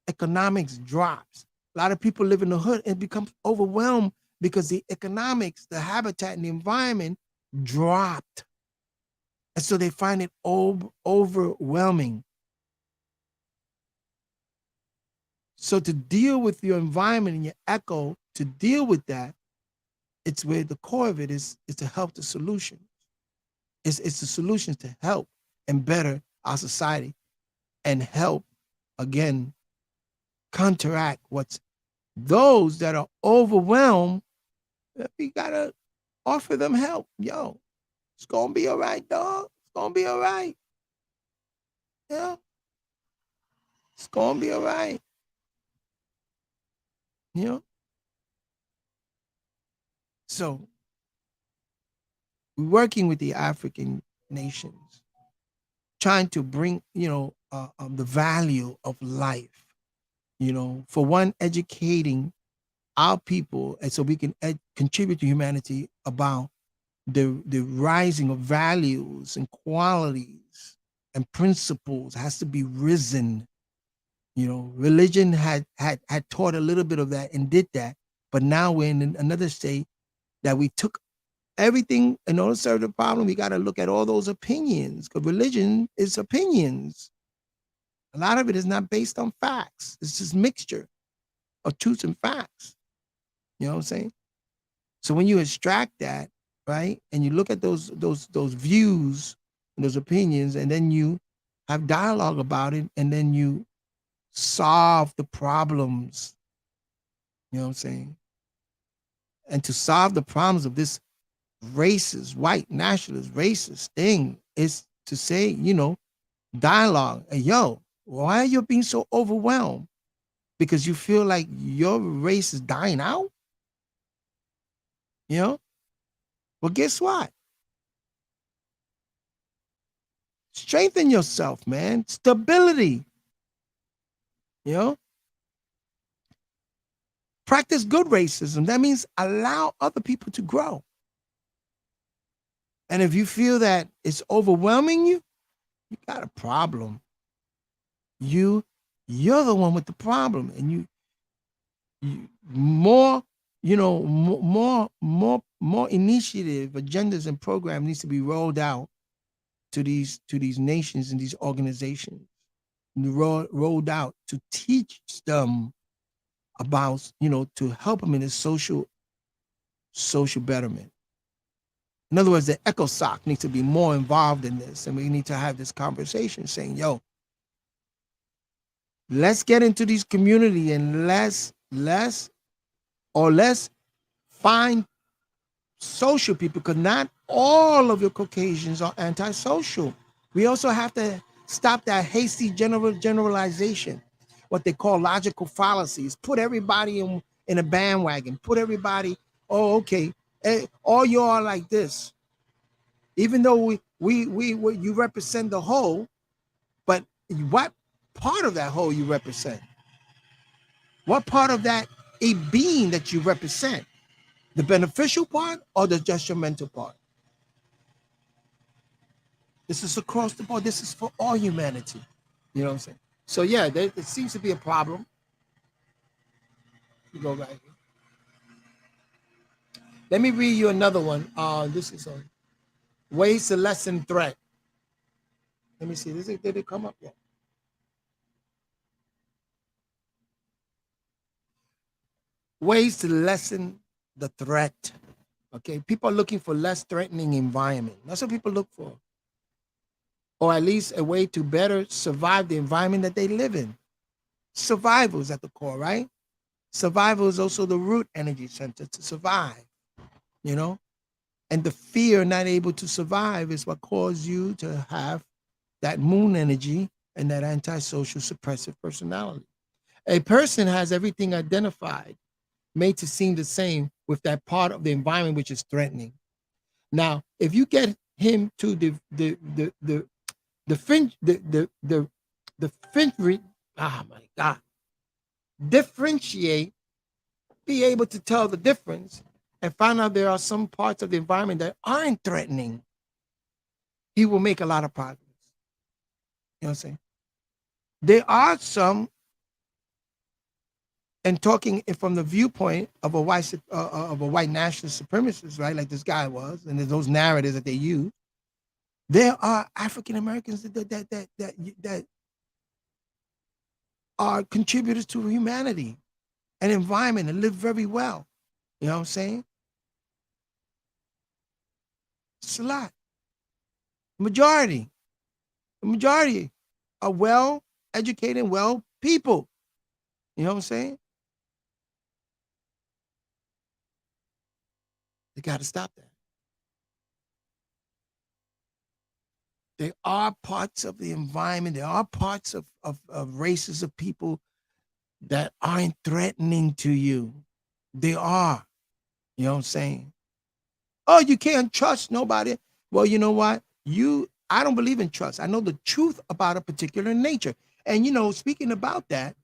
economics drops. A lot of people live in the hood and become overwhelmed because the economics, the habitat, and the environment dropped. And so they find it overwhelming. So to deal with your environment and your echo, to deal with that, it's where the core of it is to help the solution. It's the solutions to help and better our society and help, again, counteract what's those that are overwhelmed. We gotta offer them help. Yo, it's gonna be all right, dog. It's gonna be all right. Yeah, it's gonna be all right. You know. So we're working with the African nations, trying to bring, the value of life. For one, educating our people, and so we can contribute to humanity about the rising of values and qualities and principles has to be risen. Religion had taught a little bit of that and did that, but now we're in another state that we took everything in order to serve the problem. We got to look at all those opinions, because religion is opinions. A lot of it is not based on facts. It's just mixture of truths and facts. You know what I'm saying? So when you extract that, right, and you look at those views and those opinions, and then you have dialogue about it, and then you solve the problems. You know what I'm saying? And to solve the problems of this racist, white nationalist, racist thing is to say, dialogue. Hey, yo, why are you being so overwhelmed? Because you feel like your race is dying out? Well, guess what? Strengthen yourself, man. Stability. Practice good racism. That means allow other people to grow. And if you feel that it's overwhelming you got a problem. You're the one with the problem, and you more initiative, agendas, and programs needs to be rolled out to these nations and these organizations, rolled out to teach them about, to help them in this social betterment. In other words, the ECOSOC needs to be more involved in this, and we need to have this conversation saying, yo, let's get into these community and let's find social people, because not all of your Caucasians are antisocial. We also have to stop that hasty generalization, what they call logical fallacies. Put everybody in a bandwagon. Put everybody, oh, okay, all you are like this. Even though you represent the whole, but what part of that whole you represent? What part of that a being that you represent? The beneficial part or the detrimental part? This is across the board. This is for all humanity. You know what I'm saying? So yeah, it seems to be a problem. You go right here. Let me read you another one. This is on ways to lessen threat. Let me see. Did it come up yet? Ways to lessen the threat. Okay, people are looking for less threatening environment. That's what people look for. Or at least a way to better survive the environment that they live in. Survival is at the core, right? Survival is also the root energy center to survive, And the fear not able to survive is what caused you to have that moon energy and that antisocial suppressive personality. A person has everything identified, made to seem the same with that part of the environment which is threatening. Now, if you get him to differentiate, be able to tell the difference, and find out there are some parts of the environment that aren't threatening, he will make a lot of progress. You know what I'm saying? There are some and talking from the viewpoint of a white nationalist supremacist, right? Like this guy was, and there's those narratives that they use. There are African Americans that are contributors to humanity and environment and live very well. You know what I'm saying? It's a lot. The majority are well educated, well people. You know what I'm saying? They got to stop that. There are parts of the environment, there are parts of races of people that aren't threatening to you. They are. You know what I'm saying? Oh, you can't trust nobody. Well, you know what? I don't believe in trust. I know the truth about a particular nature. And speaking about that,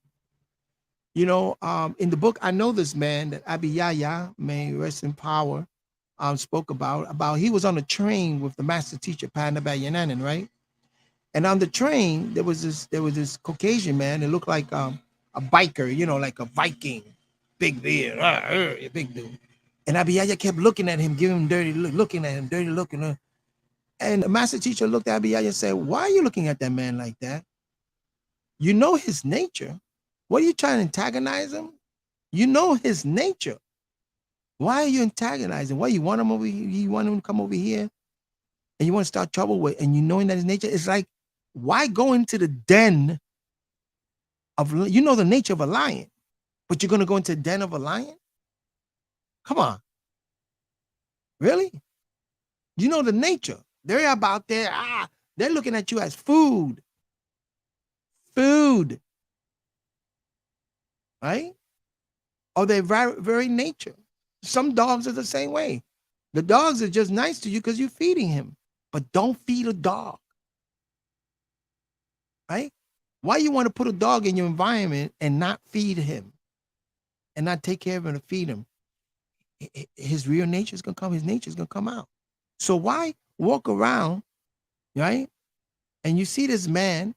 in the book, I know this man that Abiyaya, may rest in power, spoke about he was on a train with the master teacher, Panabayananan, right? And on the train, there was this Caucasian man that looked like a biker, like a Viking, big beard, a big dude. And Abiyaya kept looking at him, giving him dirty look, looking at him, dirty looking. And the master teacher looked at Abiyaya and said, "Why are you looking at that man like that? You know his nature. What are you trying to antagonize him? You know his nature. Why are you antagonizing? Why you want him over here? You want him to come over here and you want to start trouble with, and you knowing that his nature is like, why go into the den of, the nature of a lion, but you're going to go into the den of a lion? Come on. Really? You know the nature. They're about there. They're looking at you as food. Food. Right? Or their very nature. Some dogs are the same way. The dogs are just nice to you because you're feeding him. But don't feed a dog. Right? Why you want to put a dog in your environment and not feed him and not take care of him and feed him? His real nature is going to come. His nature is going to come out. So why walk around, right? And you see this man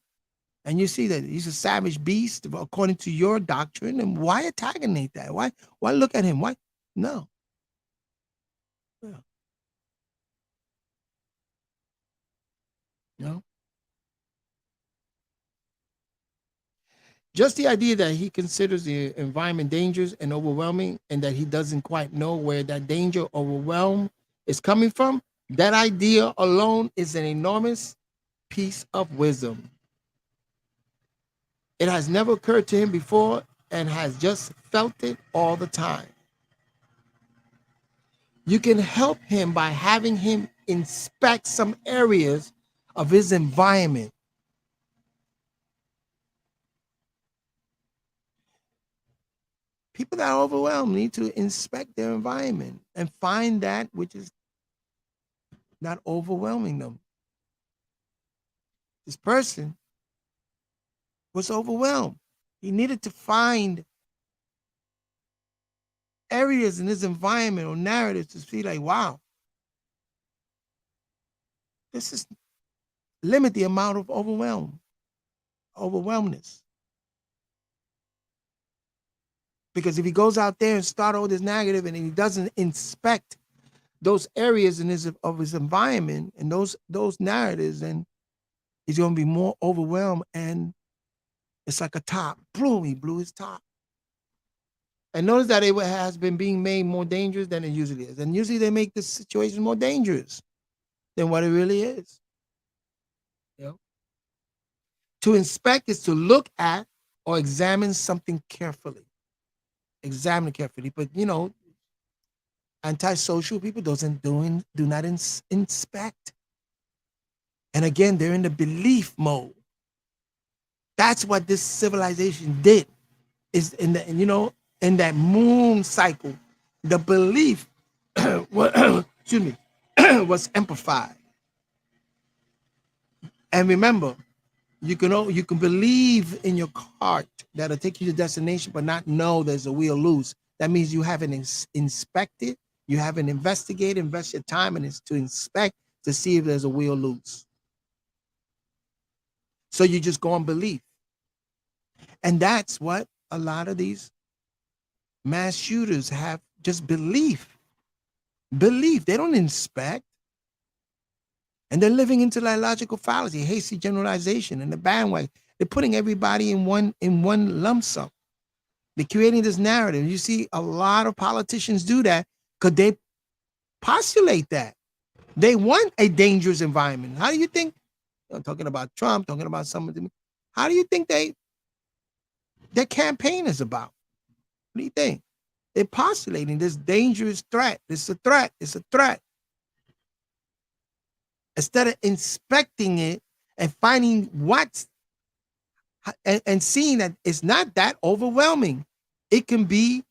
and you see that he's a savage beast according to your doctrine. And why antagonate that? Why look at him? Why? No. Yeah. No. Just the idea that he considers the environment dangerous and overwhelming and that he doesn't quite know where that danger, overwhelm is coming from, that idea alone is an enormous piece of wisdom. It has never occurred to him before and has just felt it all the time. You can help him by having him inspect some areas of his environment. People that are overwhelmed need to inspect their environment and find that which is not overwhelming them. This person was overwhelmed. He needed to find areas in his environment or narratives to see like, wow, this is limit the amount of overwhelmness. Because if he goes out there and start all this negative and he doesn't inspect those areas in his environment and those narratives, then he's going to be more overwhelmed. And it's like a top. Boom, he blew his top. And notice that it has been being made more dangerous than it usually is. And usually they make this situation more dangerous than what it really is. You know? To inspect is to look at or examine something carefully. Examine it carefully. But antisocial people do not inspect. And again, they're in the belief mode. That's what this civilization did. Is in that moon cycle, the belief excuse me, was amplified. And remember, you can believe in your heart that'll take you to destination, but not know there's a wheel loose. That means you haven't inspected, you haven't investigated, invest your time in it to inspect to see if there's a wheel loose. So you just go on belief. And that's what a lot of these mass shooters have just belief. Belief. They don't inspect. And they're living into that logical fallacy, hasty generalization, and the bandwagon. They're putting everybody in one lump sum. They're creating this narrative. You see a lot of politicians do that because they postulate that. They want a dangerous environment. How do you think, I'm talking about Trump, talking about some of them, how do you think their campaign is about? What do you think? They're postulating this dangerous threat. It's a threat. It's a threat. Instead of inspecting it and finding what's and seeing that it's not that overwhelming. It can be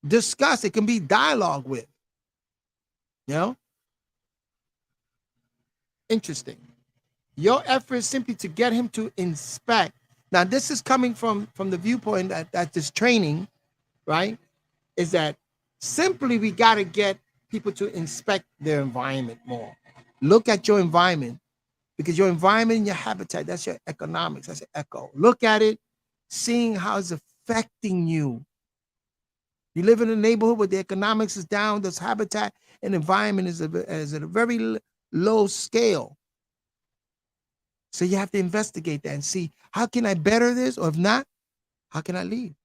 discussed. It can be dialogue with. You know? Interesting. Your effort is simply to get him to inspect. Now, this is coming from the viewpoint that this training, right, is that simply we got to get people to inspect their environment more. Look at your environment, because your environment and your habitat, that's your economics, that's your echo. Look at it, seeing how it's affecting you. You live in a neighborhood where the economics is down, this habitat and environment is at a very low scale. So you have to investigate that and see, how can I better this? Or if not, how can I leave?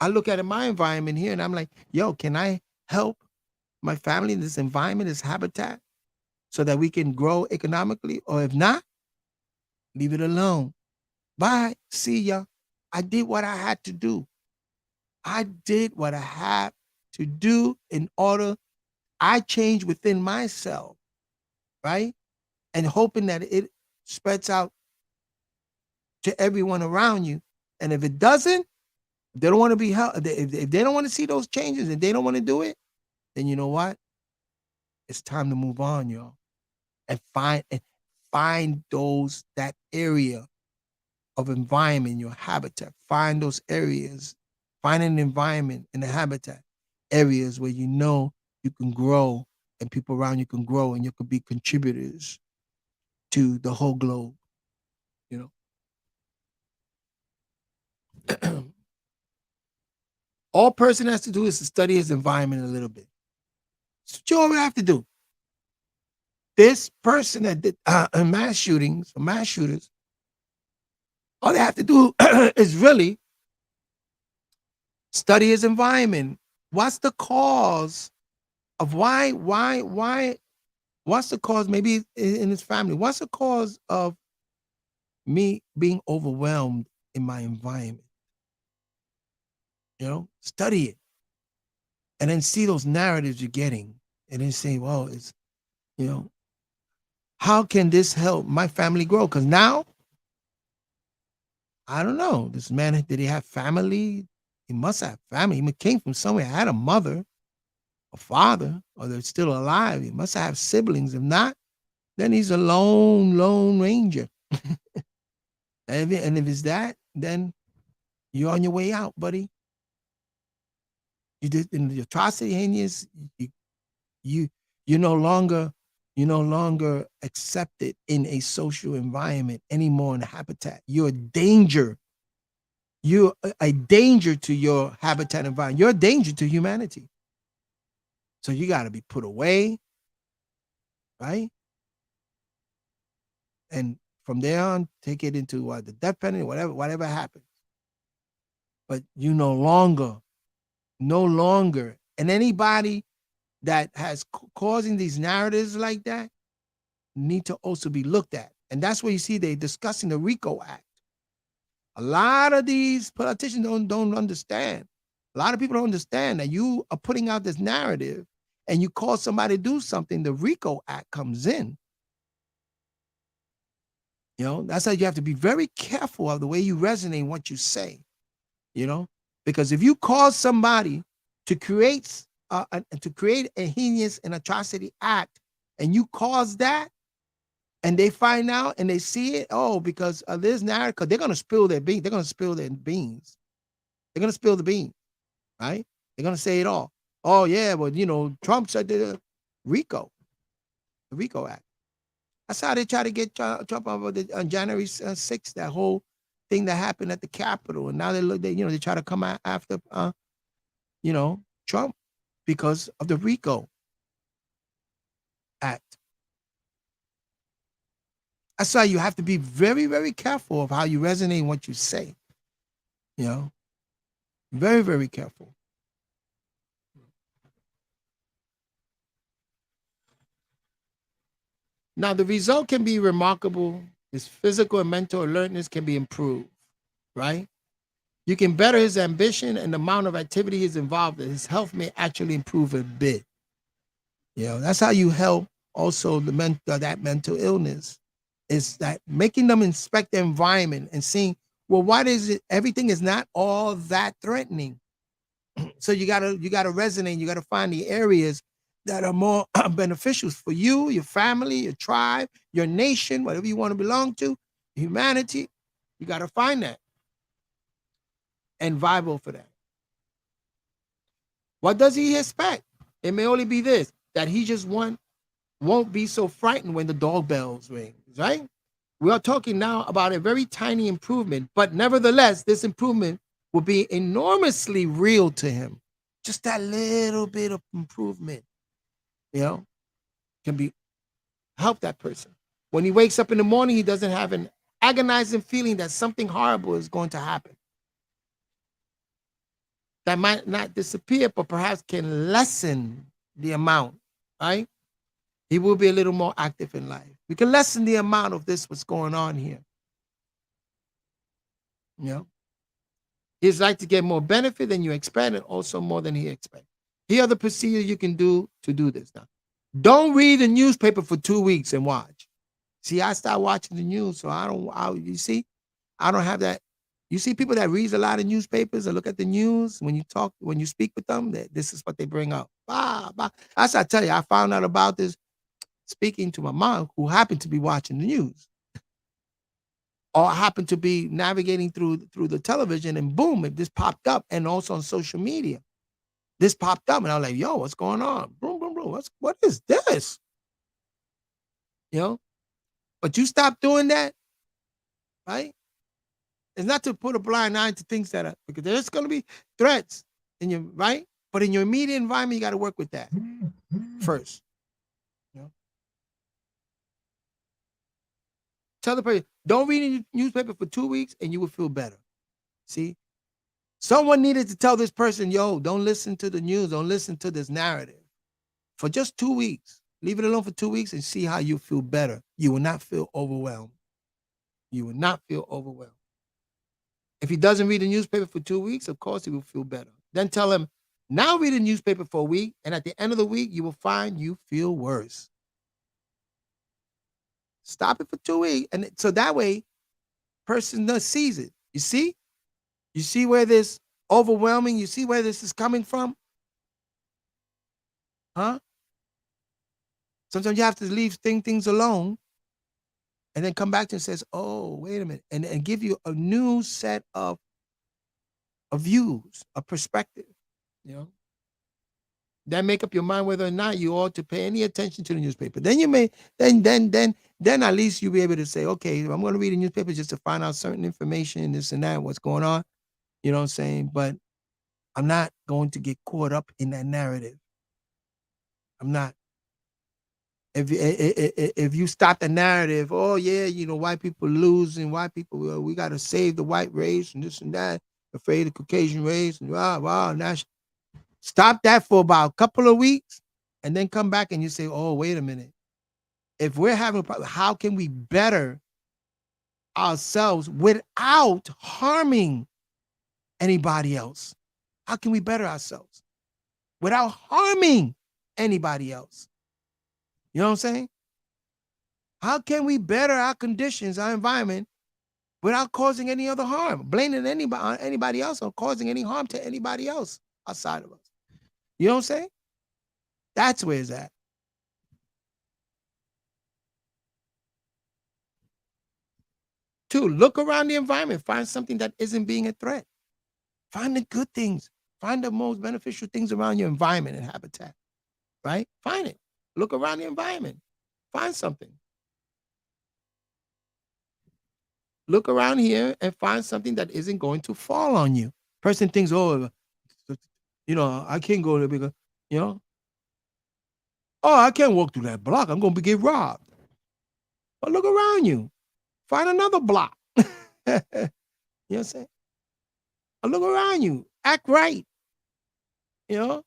I look at my environment here and I'm like, yo, can I help my family in this environment, this habitat, so that we can grow economically? Or if not, leave it alone. Bye. See ya. I did what I had to do. I did what I had to do in order. I changed within myself, right? And hoping that it spreads out to everyone around you. And if it doesn't, if they don't want to be helped, if they don't want to see those changes, if they don't want to do it, then you know what? It's time to move on, y'all. And find that area of environment, your habitat. Find those areas. Find an environment in the habitat, areas where you know you can grow and people around you can grow and you can be contributors to the whole globe, you know. All person has to do is to study his environment a little bit. That's what you all have to do. This person that did mass shooters, all they have to do is really study his environment. What's the cause of why, what's the cause, maybe in his family? What's the cause of me being overwhelmed in my environment? You know, study it. And then see those narratives you're getting. And then say, well, it's, you know, how can this help my family grow? Because now, I don't know, this man, did he have family? He must have family. He came from somewhere, had a mother, a father, or they're still alive. He must have siblings. If not, then he's a lone ranger. And if it's that, then you're on your way out, buddy. You did in the atrocity, heinous. You're no longer accepted in a social environment anymore in the habitat. You're a danger. You're a danger to your habitat environment. You're a danger to humanity. So you got to be put away, right? And from there on, take it into the death penalty, whatever happens. But you no longer, and anybody that has causing these narratives like that need to also be looked at. And that's where you see they're discussing the RICO Act. A lot of these politicians don't understand. A lot of people don't understand that you are putting out this narrative and you cause somebody to do something, the RICO Act comes in. You know, that's how you have to be very careful of the way you resonate what you say, you know, because if you cause somebody to create a heinous and atrocity act and you cause that and they find out and they see it, because of this narrative, because they're going to spill their beans. They're going to spill their beans. They're going to spill the beans, right? They're going to say it all. Oh, yeah, well, Trump said the RICO Act. That's how they try to get Trump on January 6th, that whole thing that happened at the Capitol. And now they try to come out after Trump because of the RICO Act. That's why you have to be very, very careful of how you resonate and what you say. Very, very careful. Now, the result can be remarkable. His physical and mental alertness can be improved, right? You can better his ambition and the amount of activity he's involved in. His health may actually improve a bit. That's how you help also that mental illness, is that making them inspect the environment and seeing, well, what is it? Everything is not all that threatening. So you gotta resonate. You gotta find the areas that are more beneficial for you, your family, your tribe, your nation, whatever you want to belong to, humanity. You gotta find that and vibe for that. What does he expect? It may only be this, that he just won't be so frightened when the doorbells ring, right? We are talking now about a very tiny improvement, but nevertheless, this improvement will be enormously real to him. Just that little bit of improvement, can be help that person. When he wakes up in the morning, he doesn't have an agonizing feeling that something horrible is going to happen. That might not disappear, but perhaps can lessen the amount, right? He will be a little more active in life. We can lessen the amount of this, what's going on here. He's like to get more benefit than you expect, and also more than he expects. Here are the procedures you can do to do this now. Don't read the newspaper for 2 weeks and watch. See, I stopped watching the news, so I don't. You see, I don't have that. You see people that read a lot of newspapers and look at the news when you speak with them, that this is what they bring up. Bah, bah. As I tell you, I found out about this speaking to my mom, who happened to be watching the news, or happened to be navigating through the television, and boom, it just popped up, and also on social media. This popped up, and I was like, yo, what's going on? Boom, boom, boom. What is this? But you stop doing that, right? It's not to put a blind eye to things that are, because there's going to be threats in your, right? But in your immediate environment, you got to work with that first. Tell the person, don't read any newspaper for 2 weeks and you will feel better. See? Someone needed to tell this person, yo, don't listen to the news. Don't listen to this narrative for just 2 weeks. Leave it alone for 2 weeks and see how you feel better. You will not feel overwhelmed. You will not feel overwhelmed. If he doesn't read the newspaper for 2 weeks, of course he will feel better. Then tell him, now read the newspaper for a week, and at the end of the week, you will find you feel worse. Stop it for 2 weeks. And so that way, person sees it. You see? You see where this overwhelming, you see where this is coming from? Huh? Sometimes you have to leave things alone and then come back to it and says, oh, wait a minute, and give you a new set of views, a perspective, Then make up your mind whether or not you ought to pay any attention to the newspaper. Then you may, then at least you'll be able to say, okay, I'm going to read the newspaper just to find out certain information, this and that, what's going on. You know what I'm saying? But I'm not going to get caught up in that narrative. I'm not. If you stop the narrative, oh yeah, white people lose, and white people, we got to save the white race and this and that, afraid of Caucasian race and stop that for about a couple of weeks, and then come back and you say, oh, wait a minute. If we're having a problem, how can we better ourselves without harming anybody else? How can we better ourselves without harming anybody else? You know what I'm saying? How can we better our conditions, our environment, without causing any other harm, blaming anybody else or causing any harm to anybody else outside of us? You know what I'm saying? That's where it's at. Two, look around the environment. Find something that isn't being a threat. Find the good things. Find the most beneficial things around your environment and habitat, right? Find it. Look around the environment. Find something. Look around here and find something that isn't going to fall on you. Person thinks, oh, I can't go there because, you know, oh, I can't walk through that block. I'm going to get robbed. But look around you. Find another block. You know what I'm saying? Or look around you. Act right. You know,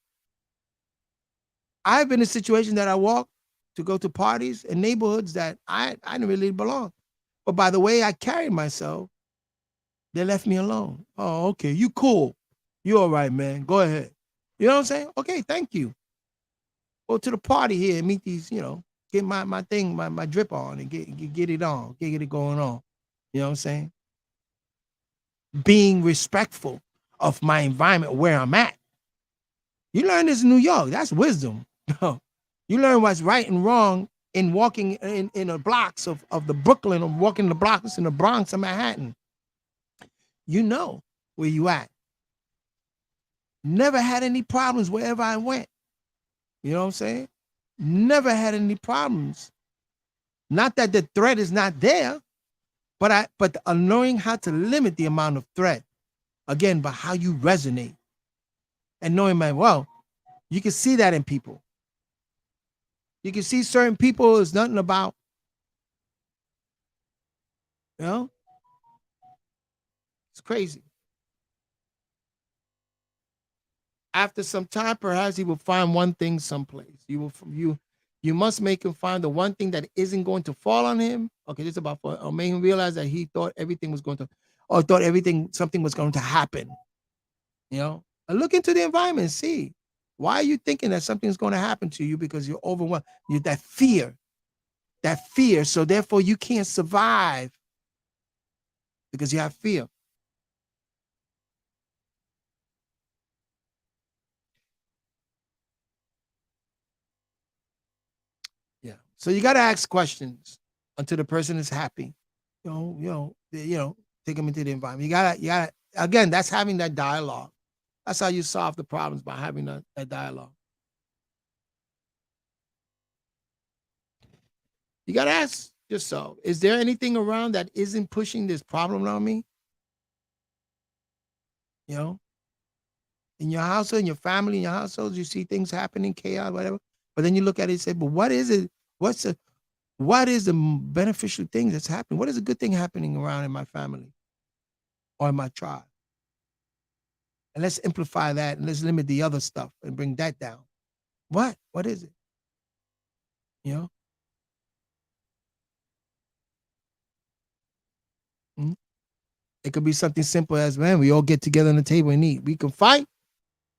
I've been in situations that I walk to go to parties in neighborhoods that I didn't really belong. But by the way I carried myself, they left me alone. Oh, okay. You cool. You all right, man. Go ahead. You know what I'm saying? Okay, thank you. Go to the party here and meet these, get my thing, my drip on and get it on, get it going on. You know what I'm saying? Being respectful of my environment where I'm at. You learn this in New York. That's wisdom. You learn what's right and wrong in walking in the blocks of the Brooklyn or walking the blocks in the Bronx or Manhattan. You know where you at. Never had any problems wherever I went. You know what I'm saying? Never had any problems. Not that the threat is not there, but knowing how to limit the amount of threat. Again, by how you resonate. And knowing, man, well, you can see that in people. You can see certain people is nothing about, it's crazy. After some time, perhaps he will find one thing someplace. You must make him find the one thing that isn't going to fall on him. Okay, this is about or make him realize that he thought everything was going to, or thought something was going to happen. And look into the environment and see. Why are you thinking that something's going to happen to you? Because you're overwhelmed. You that fear. So therefore you can't survive because you have fear. Yeah. So you got to ask questions until the person is happy. Take them into the environment. You gotta. Again, that's having that dialogue. That's how you solve the problems, by having that dialogue. You got to ask yourself, is there anything around that isn't pushing this problem on me? You know, in your household, in your family, in your household, you see things happening, chaos, whatever. But then you look at it and say, but what is it? What is the beneficial thing that's happening? What is a good thing happening around in my family or in my tribe? And let's amplify that and let's limit the other stuff and bring that down. What? What is it? You know? Mhm. It could be something simple as, man, we all get together on the table and eat. We can fight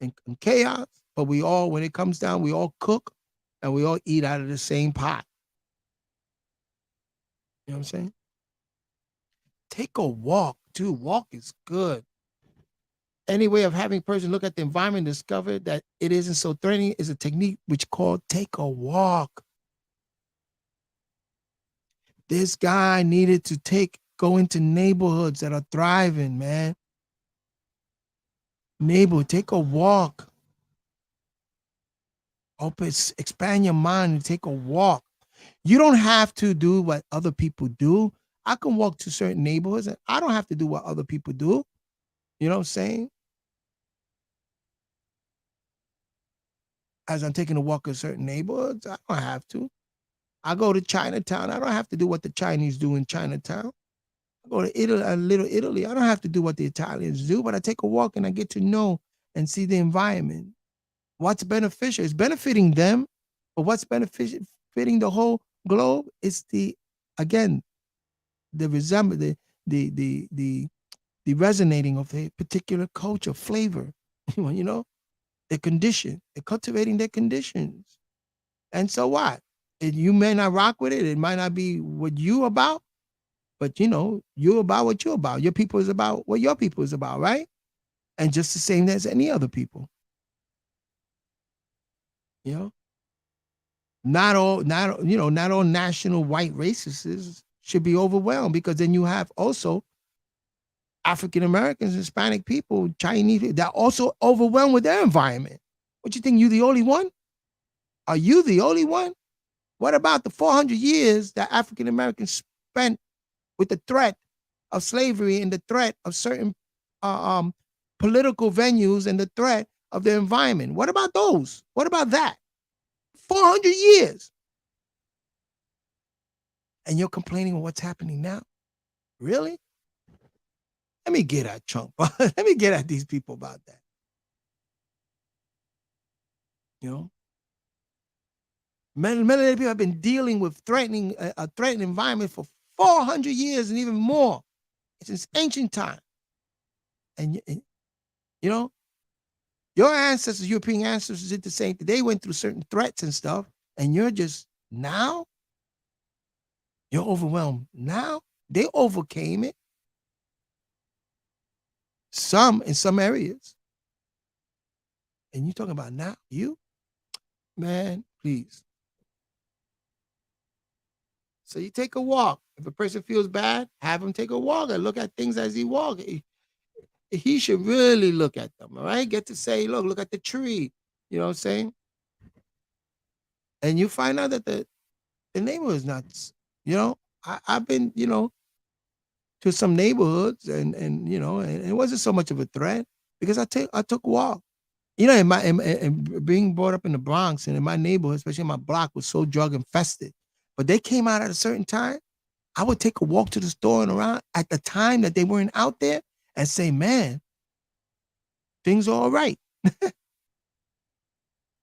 and chaos, but we all, when it comes down, we all cook and we all eat out of the same pot. You know what I'm saying? Take a walk, too. Walk is good. Any way of having a person look at the environment and discover that it isn't so threatening is a technique which called take a walk. This guy needed to go into neighborhoods that are thriving, man. Take a walk. Expand your mind and take a walk. You don't have to do what other people do. I can walk to certain neighborhoods and I don't have to do what other people do. You know what I'm saying? As I'm taking a walk in certain neighborhoods, I don't have to. I go to Chinatown. I don't have to do what the Chinese do in Chinatown. I go to Italy, Little Italy. I don't have to do what the Italians do, but I take a walk and I get to know and see the environment. What's beneficial? It's benefiting them, but what's benefiting the whole globe is again, the resemblance, the resonating of a particular culture, flavor, their condition, they're cultivating their conditions. And so what? You may not rock with it. It might not be what you about, but you about what you're about. Your people is about what your people is about, right? And just the same as any other people. You know, not all national white racists should be overwhelmed, because then you have also African Americans, Hispanic people, Chinese, they're also overwhelmed with their environment. What you think? You the only one? Are you the only one? What about the 400 years that African Americans spent with the threat of slavery and the threat of certain political venues and the threat of the environment. What about those? What about that? 400 years. And you're complaining of what's happening now? Really? Let me get at Trump. Let me get at these people about that. You know, many people have been dealing with threatening a threatened environment for 400 years and even more. Since ancient time. And you know, your ancestors, European ancestors, did the same thing. They went through certain threats and stuff, and you're just now, you're overwhelmed. Now they overcame it. Some in some areas. And you talking about now, you? Man, please. So you take a walk. If a person feels bad, have him take a walk and look at things as he walks. He should really look at them, all right? Get to say, look at the tree. You know what I'm saying? And you find out that the neighborhood is not, you know, I've been, to some neighborhoods and it wasn't so much of a threat because I took a walk. In being brought up in the Bronx and in my neighborhood, especially in my block, was so drug infested. But they came out at a certain time. I would take a walk to the store and around at the time that they weren't out there and say, man, things are all right.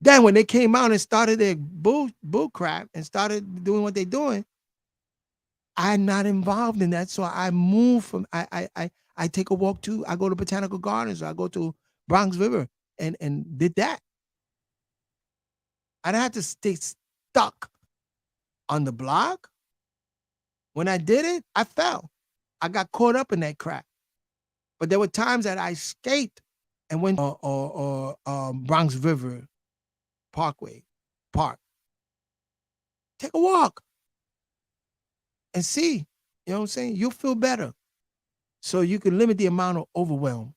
Then when they came out and started their bull crap and started doing what they're doing, I'm not involved in that. So I move from I take a walk to I go to Botanical Gardens, or I go to Bronx River and did that. I didn't have to stay stuck on the block. When I did it, I fell. I got caught up in that crap. But there were times that I escaped and went Bronx River Parkway Park. Take a walk and see. You know what I'm saying? You'll feel better. So you can limit the amount of overwhelm.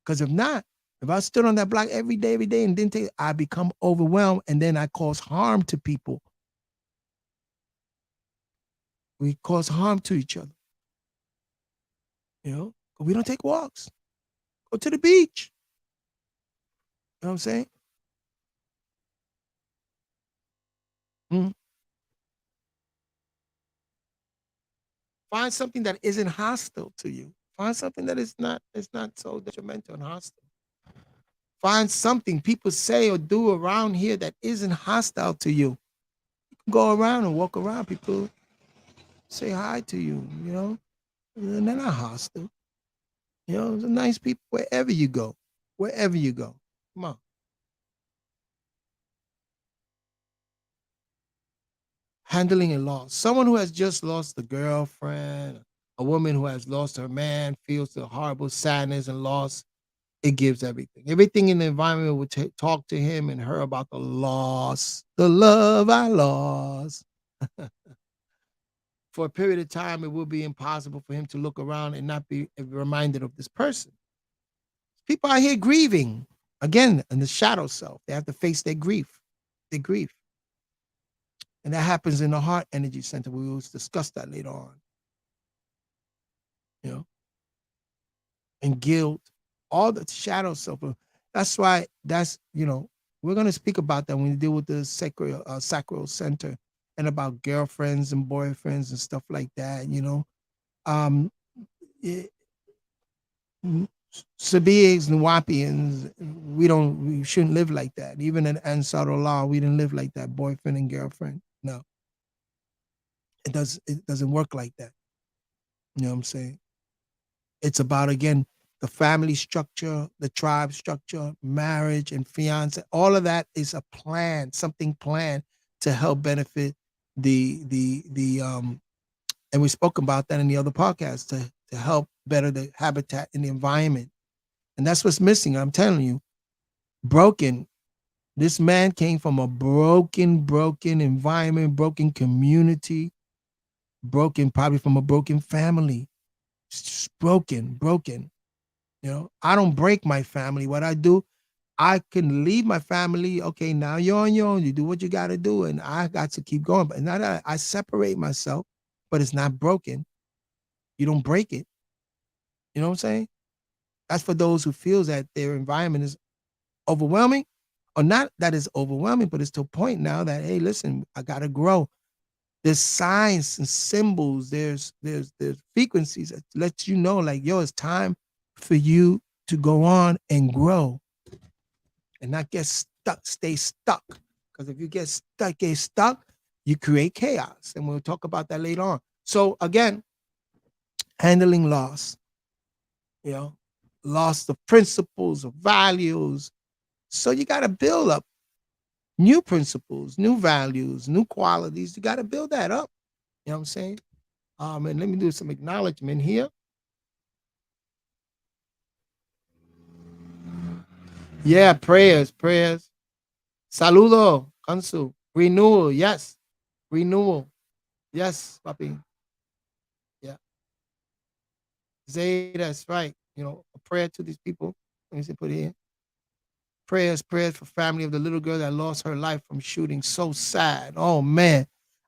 Because if not, if I stood on that block every day and didn't take it, I become overwhelmed and then I cause harm to people. We cause harm to each other. We don't take walks. Go to the beach. You know what I'm saying? Mm-hmm. Find something that isn't hostile to you. Find something that is not so detrimental and hostile. Find something people say or do around here that isn't hostile to you. You can go around and walk around. People say hi to you, and they're not hostile. They're nice people wherever you go. Wherever you go. Come on. Handling a loss. Someone who has just lost a girlfriend, a woman who has lost her man, feels the horrible sadness and loss. It gives everything. Everything in the environment would talk to him and her about the loss, the love I lost. For a period of time, it will be impossible for him to look around and not be reminded of this person. People out here grieving. Again, in the shadow self, they have to face their grief. Their grief. And that happens in the heart energy center. We will discuss that later on. And guilt, all the shadow self. That's why we're going to speak about that when we deal with the sacral center and about girlfriends and boyfriends and stuff like that. Sabians and Wapians, we shouldn't live like that. Even in Ansar Allah, we didn't live like that, boyfriend and girlfriend. No. It doesn't work like that. You know what I'm saying? It's about, again, the family structure, the tribe structure, marriage and fiance. All of that is a plan, something planned to help benefit and we spoke about that in the other podcast, to help better the habitat and the environment. And that's what's missing. I'm telling you, broken. This man came from a broken environment, broken community, probably from a broken family. It's broken. I don't break my family. What I do, I can leave my family. Okay, now you're on your own. You do what you got to do, and I got to keep going. But not that I separate myself, but it's not broken. You don't break it. You know what I'm saying? That's for those who feels that their environment is overwhelming, or not that it's overwhelming, but it's to a point now that, hey, listen, I gotta grow. There's signs and symbols, there's frequencies that lets you know, like, yo, it's time for you to go on and grow and not get stuck, stay stuck. Because if you get stuck, you create chaos. And we'll talk about that later on. So again, handling loss, you know, loss of principles, of values. So you got to build up new principles, new values, new qualities. You got to build that up. You know what I'm saying? And let me do some acknowledgement here. Yeah, prayers. Saludo, Kansu. Renewal, yes. Renewal. Yes, papi. Yeah. Zay, that's right. You know, a prayer to these people. Let me see, put it here. Prayers for family of the little girl that lost her life from shooting. So sad. Oh man.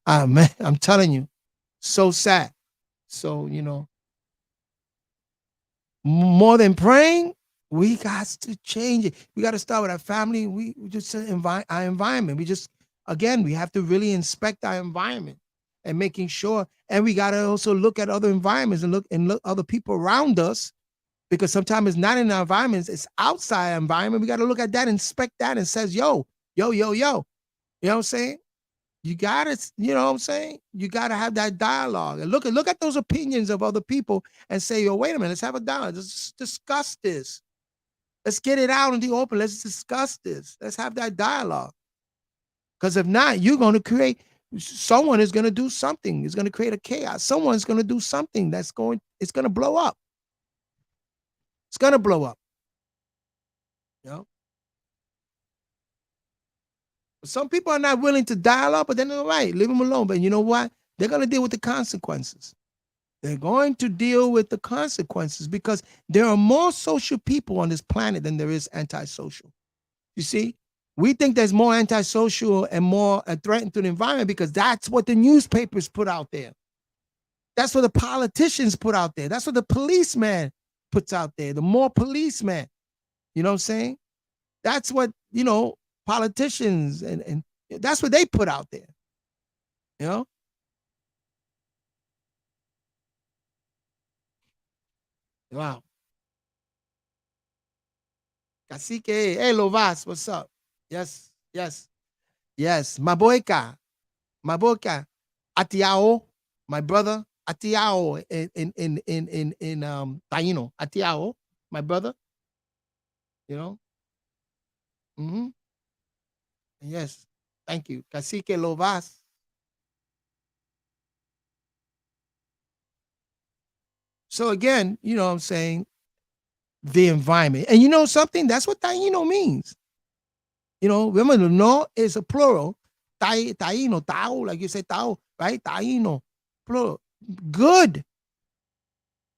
Man, I'm telling you, so sad. So, you know, more than praying, we got to change it. We got to start with our family. We just our environment. We just, again, we have to really inspect our environment and making sure. And we got to also look at other environments and look other people around us, because sometimes it's not in our environments, it's outside our environment. We got to look at that, inspect that, and says, yo. You know what I'm saying? You gotta, you know what I'm saying? You gotta have that dialogue and look at those opinions of other people and say, yo, wait a minute, let's have a dialogue. Let's discuss this. Let's get it out in the open. Let's discuss this. Let's have that dialogue. Because if not, you're going to create, someone is going to do something. It's going to create a chaos. Someone's going to do something it's going to blow up. It's going to blow up. You know? Some people are not willing to dialogue, but then they're right, leave them alone. But you know what? They're going to deal with the consequences. They're going to deal with the consequences, because there are more social people on this planet than there is antisocial. You see, we think there's more antisocial and more a threat to the environment because that's what the newspapers put out there. That's what the politicians put out there. That's what the policeman puts out there. The more policemen, you know what I'm saying? That's what, you know, politicians and that's what they put out there. You know? Wow. Cacique, hey Lovas, what's up? Yes, yes, yes. Maboika, Atiao, my brother, Atiao in Taino, Atiao, my brother, you know. Mm-hmm. Yes, thank you. Cacique Lovas. So again, you know what I'm saying, the environment. And you know something? That's what Taino means. You know, remember the no is a plural. Taino, Tao, like you say Tao, right? Taino, plural. Good.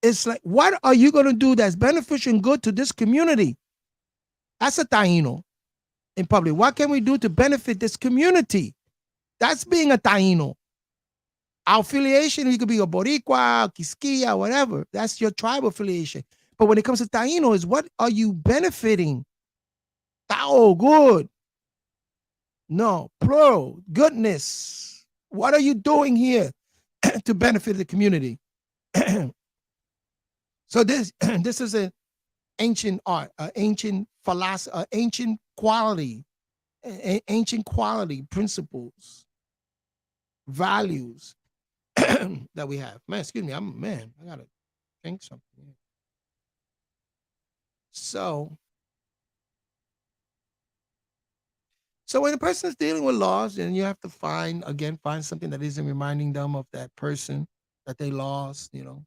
It's like, what are you going to do that's beneficial and good to this community? That's a Taino in public. What can we do to benefit this community? That's being a Taino. Our affiliation, you could be a Boricua, Quisquilla, whatever. That's your tribal affiliation. But when it comes to Taino, is what are you benefiting? Tao, good. No, plural, goodness. What are you doing here to benefit the community? So this this is an ancient art, ancient philosophy, ancient quality principles, values that we have. Man, excuse me, I gotta drink something. So when a person is dealing with loss, then you have to find something that isn't reminding them of that person that they lost, you know.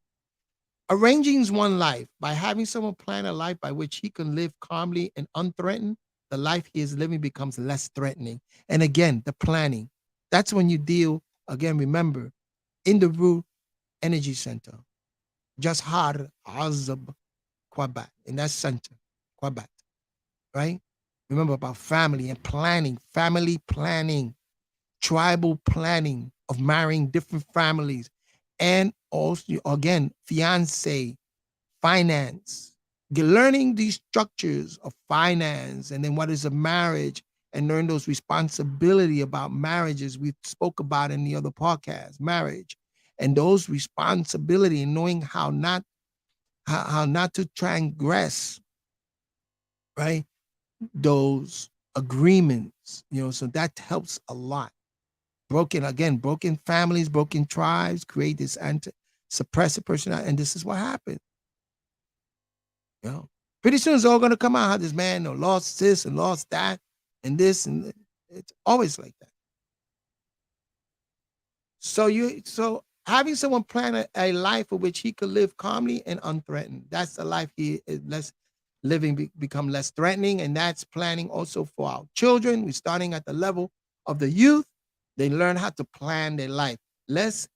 Arranging one life by having someone plan a life by which he can live calmly and unthreatened, the life he is living becomes less threatening. And again, the planning. That's when you deal, again, remember, in the root energy center. Just Har Azab Kwabat, in that center, Kwabat, right? Remember about family and planning, family planning, tribal planning of marrying different families, and also, again, fiance, finance, learning these structures of finance, and then what is a marriage, and learn those responsibility about marriages we spoke about in the other podcast, marriage, and those responsibility, and knowing how not to transgress, right? Those agreements, so that helps a lot. Broken families, broken tribes create this suppressive personality, and this is what happened. Pretty soon it's all going to come out how this man lost this and lost that and this, and it's always like that. So having someone plan a life for which he could live calmly and unthreatened. That's the life he is become less threatening, and that's planning also for our children. We're starting at the level of the youth. They learn how to plan their life. Let's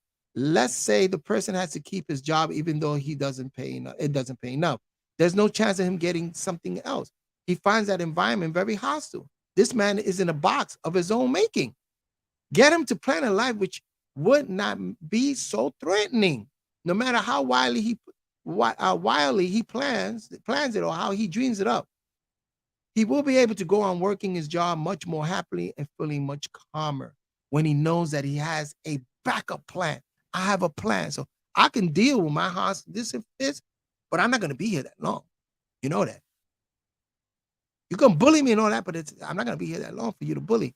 say the person has to keep his job even though he doesn't pay enough. It doesn't pay enough. There's no chance of him getting something else. He finds that environment very hostile. This man is in a box of his own making. Get him to plan a life which would not be so threatening, no matter how wildly he plans it, or how he dreams it up. He will be able to go on working his job much more happily and feeling much calmer when he knows that he has a backup plan. I have a plan, so I can deal with my house, this and this, but I'm not going to be here that long. You know that. You can bully me and all that, but I'm not going to be here that long for you to bully.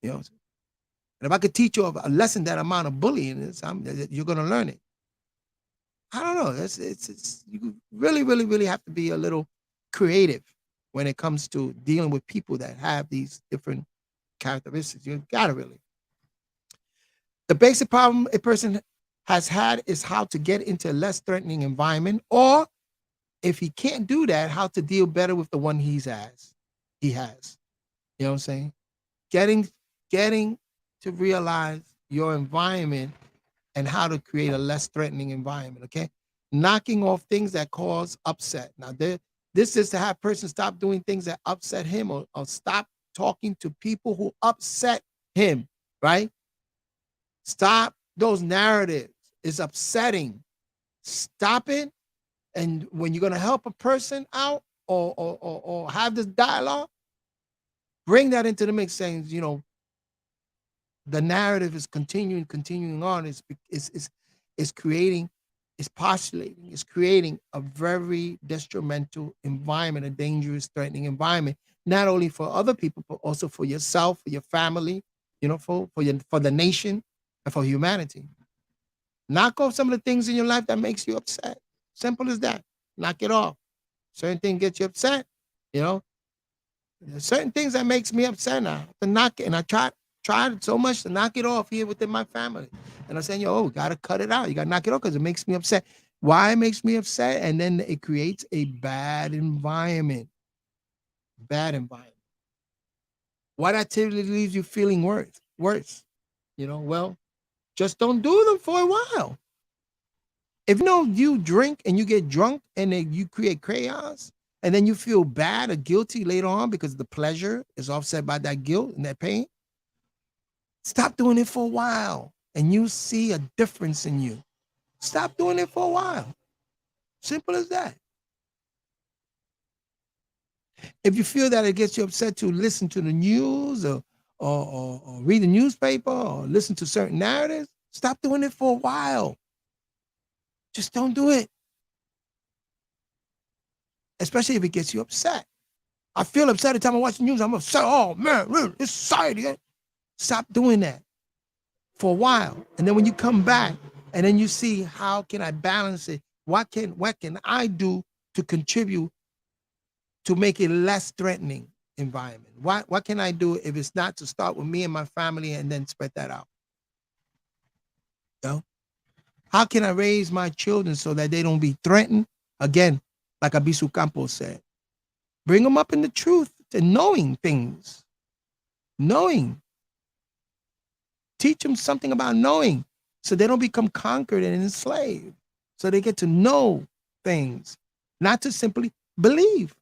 And if I could teach you a lesson that amount of bullying, you're going to learn it. I don't know. You really, really, really have to be a little creative when it comes to dealing with people that have these different characteristics. You got to really. The basic problem a person has had is how to get into a less threatening environment, or if he can't do that, how to deal better with the one he has. You know what I'm saying? Getting to realize your environment and how to create a less threatening environment, okay? Knocking off things that cause upset. Now, this is to have person stop doing things that upset him, or stop talking to people who upset him, right? Stop those narratives. It's upsetting. Stop it. And when you're going to help a person out, or have this dialogue, bring that into the mix, saying, the narrative is continuing on. It's creating, it's postulating, it's creating a very detrimental environment, a dangerous, threatening environment, not only for other people, but also for yourself, for your family, for the nation, and for humanity. Knock off some of the things in your life that makes you upset. Simple as that. Knock it off. Certain things get you upset. There's certain things that makes me upset now. To knock it, and I tried so much to knock it off here within my family. And I'm saying, we gotta cut it out. You gotta knock it off because it makes me upset. Why it makes me upset? And then it creates a bad environment. Bad environment. What activity leaves you feeling worse? Well, just don't do them for a while. If you drink and you get drunk and then you create chaos, and then you feel bad or guilty later on because the pleasure is offset by that guilt and that pain, stop doing it for a while and you see a difference in you. Stop doing it for a while. Simple as that. If you feel that it gets you upset to listen to the news, or read the newspaper, or listen to certain narratives, stop doing it for a while. Just don't do it. Especially if it gets you upset. I feel upset every time I watch the news. I'm upset. Oh, man, it's society. Stop doing that for a while. And then when you come back and then you see, how can I balance it? What can I do to contribute to make it less threatening environment? What can I do if it's not to start with me and my family and then spread that out? How can I raise my children so that they don't be threatened? Again, like Abisu Campos said, bring them up in the truth and knowing things. Knowing. Teach them something about knowing so they don't become conquered and enslaved. So they get to know things, not to simply believe.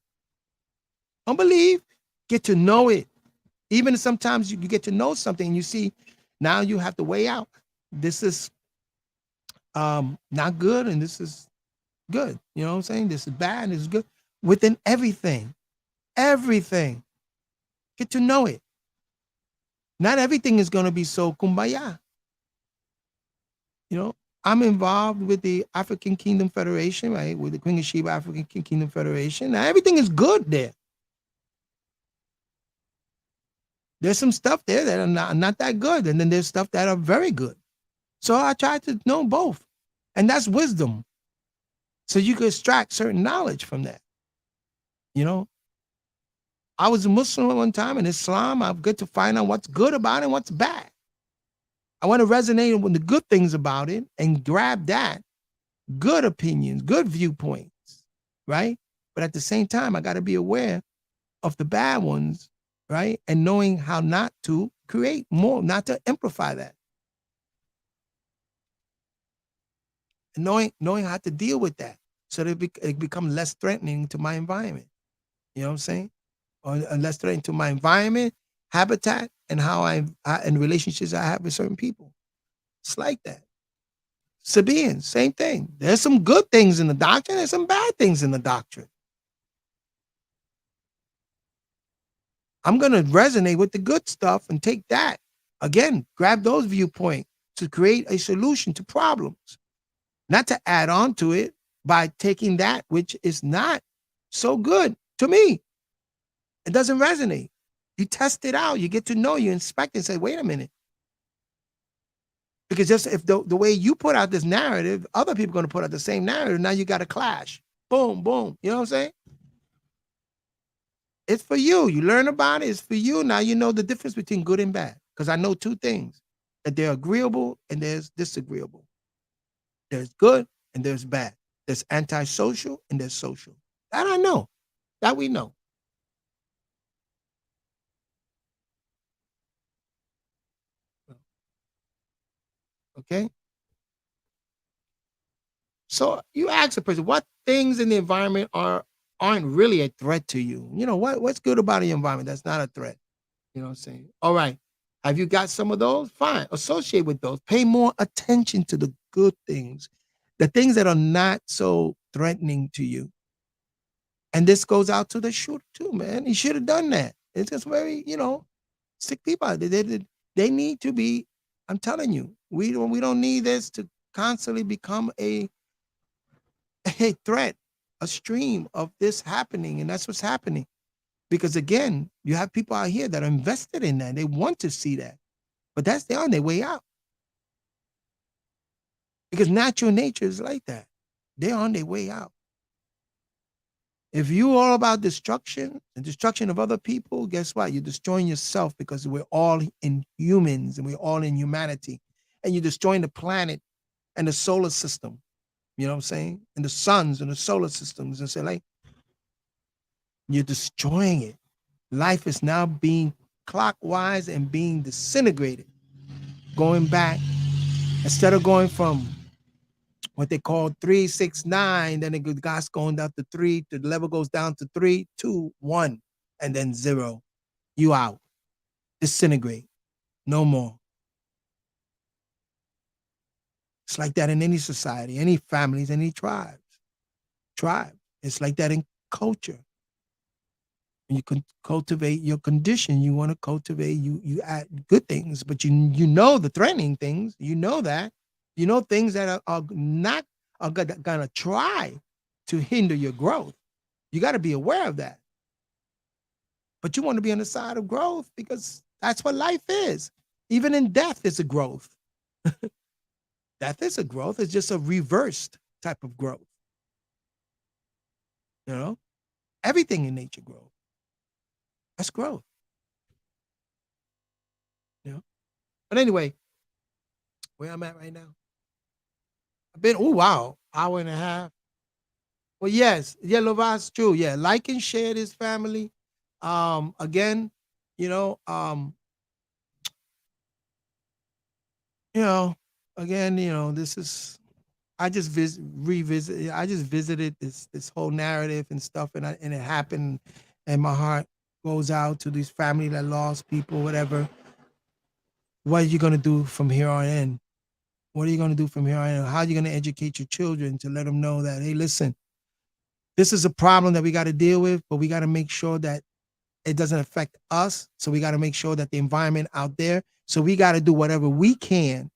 Don't believe, get to know it. Even sometimes you get to know something and you see, now you have to weigh out. This is not good, and this is good. You know what I'm saying? This is bad, this is good. Within everything. Everything. Get to know it. Not everything is going to be so kumbaya. You know, I'm involved with the African Kingdom Federation, right? With the Queen of Sheba African Kingdom Federation. Now, everything is good there. There's some stuff there that are not that good. And then there's stuff that are very good. So I try to know both. And that's wisdom. So you can extract certain knowledge from that. You know, I was a Muslim at one time in Islam. I'm good to find out what's good about it and what's bad. I want to resonate with the good things about it and grab that, good opinions, good viewpoints, right? But at the same time, I got to be aware of the bad ones, right? And knowing how not to create more, not to amplify that. And knowing how to deal with that so that it becomes less threatening to my environment. You know what I'm saying? Or less threatening to my environment, habitat, and how and relationships I have with certain people. It's like that. Sabians, same thing. There's some good things in the doctrine, there's some bad things in the doctrine. I'm going to resonate with the good stuff and take that. Again, grab those viewpoints to create a solution to problems, not to add on to it by taking that which is not so good to me. It doesn't resonate. You test it out. You get to know, you inspect and say, wait a minute. Because just if the way you put out this narrative, other people are going to put out the same narrative. Now you got a clash. Boom, boom. You know what I'm saying? It's for you. You learn about it. It's for you. Now you know the difference between good and bad. Because I know two things, that they're agreeable and there's disagreeable. There's good and there's bad. There's antisocial and there's social. That I know. That we know. Okay? So you ask a person, what things in the environment aren't really a threat to you? You know, what's good about the environment that's not a threat? You know what I'm saying? All right. Have you got some of those? Fine. Associate with those. Pay more attention to the good things, the things that are not so threatening to you. And this goes out to the shooter too, man. He should have done that. It's just very, sick people out there. They need to be, I'm telling you, we don't need this to constantly become a threat, a stream of this happening. And that's what's happening. Because again, you have people out here that are invested in that. They want to see that. But they're on their way out. Because natural nature is like that. They're on their way out. If you're all about destruction and destruction of other people, guess what? You're destroying yourself because we're all in humans and we're all in humanity. And you're destroying the planet and the solar system. You know what I'm saying? And the suns and the solar systems. And say, like, you're destroying it. Life is now being clockwise and being disintegrated. Going back, instead of going from what they call 3, 6, 9, then it goes going down to 3, the level goes down to 3, 2, 1, and then 0. You out. Disintegrate. No more. It's like that in any society, any families, any tribes. It's like that in culture. When you can cultivate your condition, you want to cultivate, you add good things, but you know the threatening things. You know that. You know things that are not are gonna try to hinder your growth. You got to be aware of that. But you want to be on the side of growth because that's what life is. Even in death, it's a growth. Death is a growth. It's just a reversed type of growth. You know, everything in nature grows. That's growth. You know. But anyway, where I'm at right now, I've been, oh wow, hour and a half. Well, yes, yeah, Lova's true. Yeah, like and share this family. Again, you know, um, you know, again, this is I just revisit. I just visited this whole narrative and stuff, and it happened, and my heart goes out to these family that lost people, whatever. What are you gonna do from here on in? What are you going to do from here on? How are you going to educate your children to let them know that, hey, listen, this is a problem that we got to deal with, but we got to make sure that it doesn't affect us. So we got to make sure that the environment out there. So we got to do whatever we can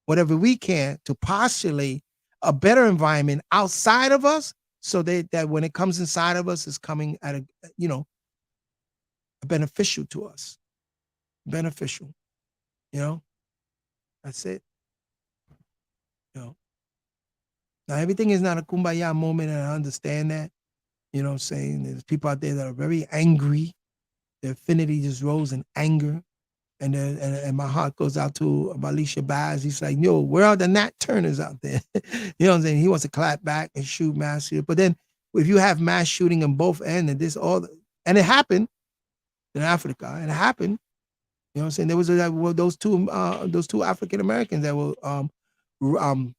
to postulate a better environment outside of us, so that when it comes inside of us, it's coming at a beneficial to us. Beneficial. You know, that's it. You know. Now everything is not a kumbaya moment, and I understand that. You know what I'm saying? There's people out there that are very angry. Their affinity just rose in anger. And my heart goes out to Alicia Baz. He's like, yo, where are the Nat Turners out there? You know what I'm saying? He wants to clap back and shoot mass shooting. But then if you have mass shooting on both ends, and it happened in Africa, and it happened. You know what I'm saying? There was those two African Americans that were um,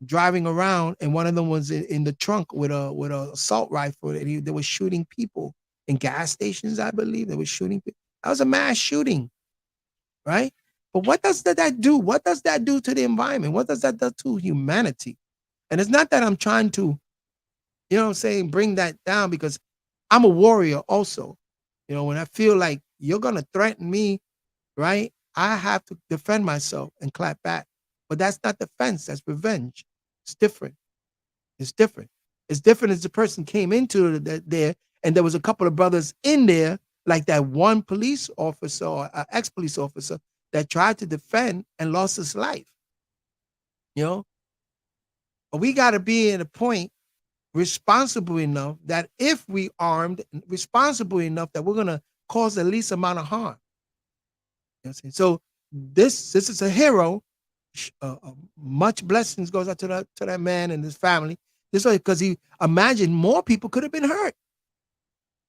driving around, and one of them was in the trunk with a assault rifle, and they were shooting people in gas stations, I believe. They were shooting people. That was a mass shooting, right? But what does that do? What does that do to the environment? What does that do to humanity? And it's not that I'm trying to, you know what I'm saying, bring that down, because I'm a warrior also. You know, when I feel like you're going to threaten me, right? I have to defend myself and clap back. But that's not defense, that's revenge. It's different. It's different. It's different as the person came into there, and there was a couple of brothers in there, like that one police officer or ex-police officer that tried to defend and lost his life. You know, but we got to be at a point responsible enough that if we armed, responsible enough that we're gonna cause the least amount of harm. You know what I'm saying? So this is a hero. Much blessings goes out to that man and his family. This way, because he imagined more people could have been hurt.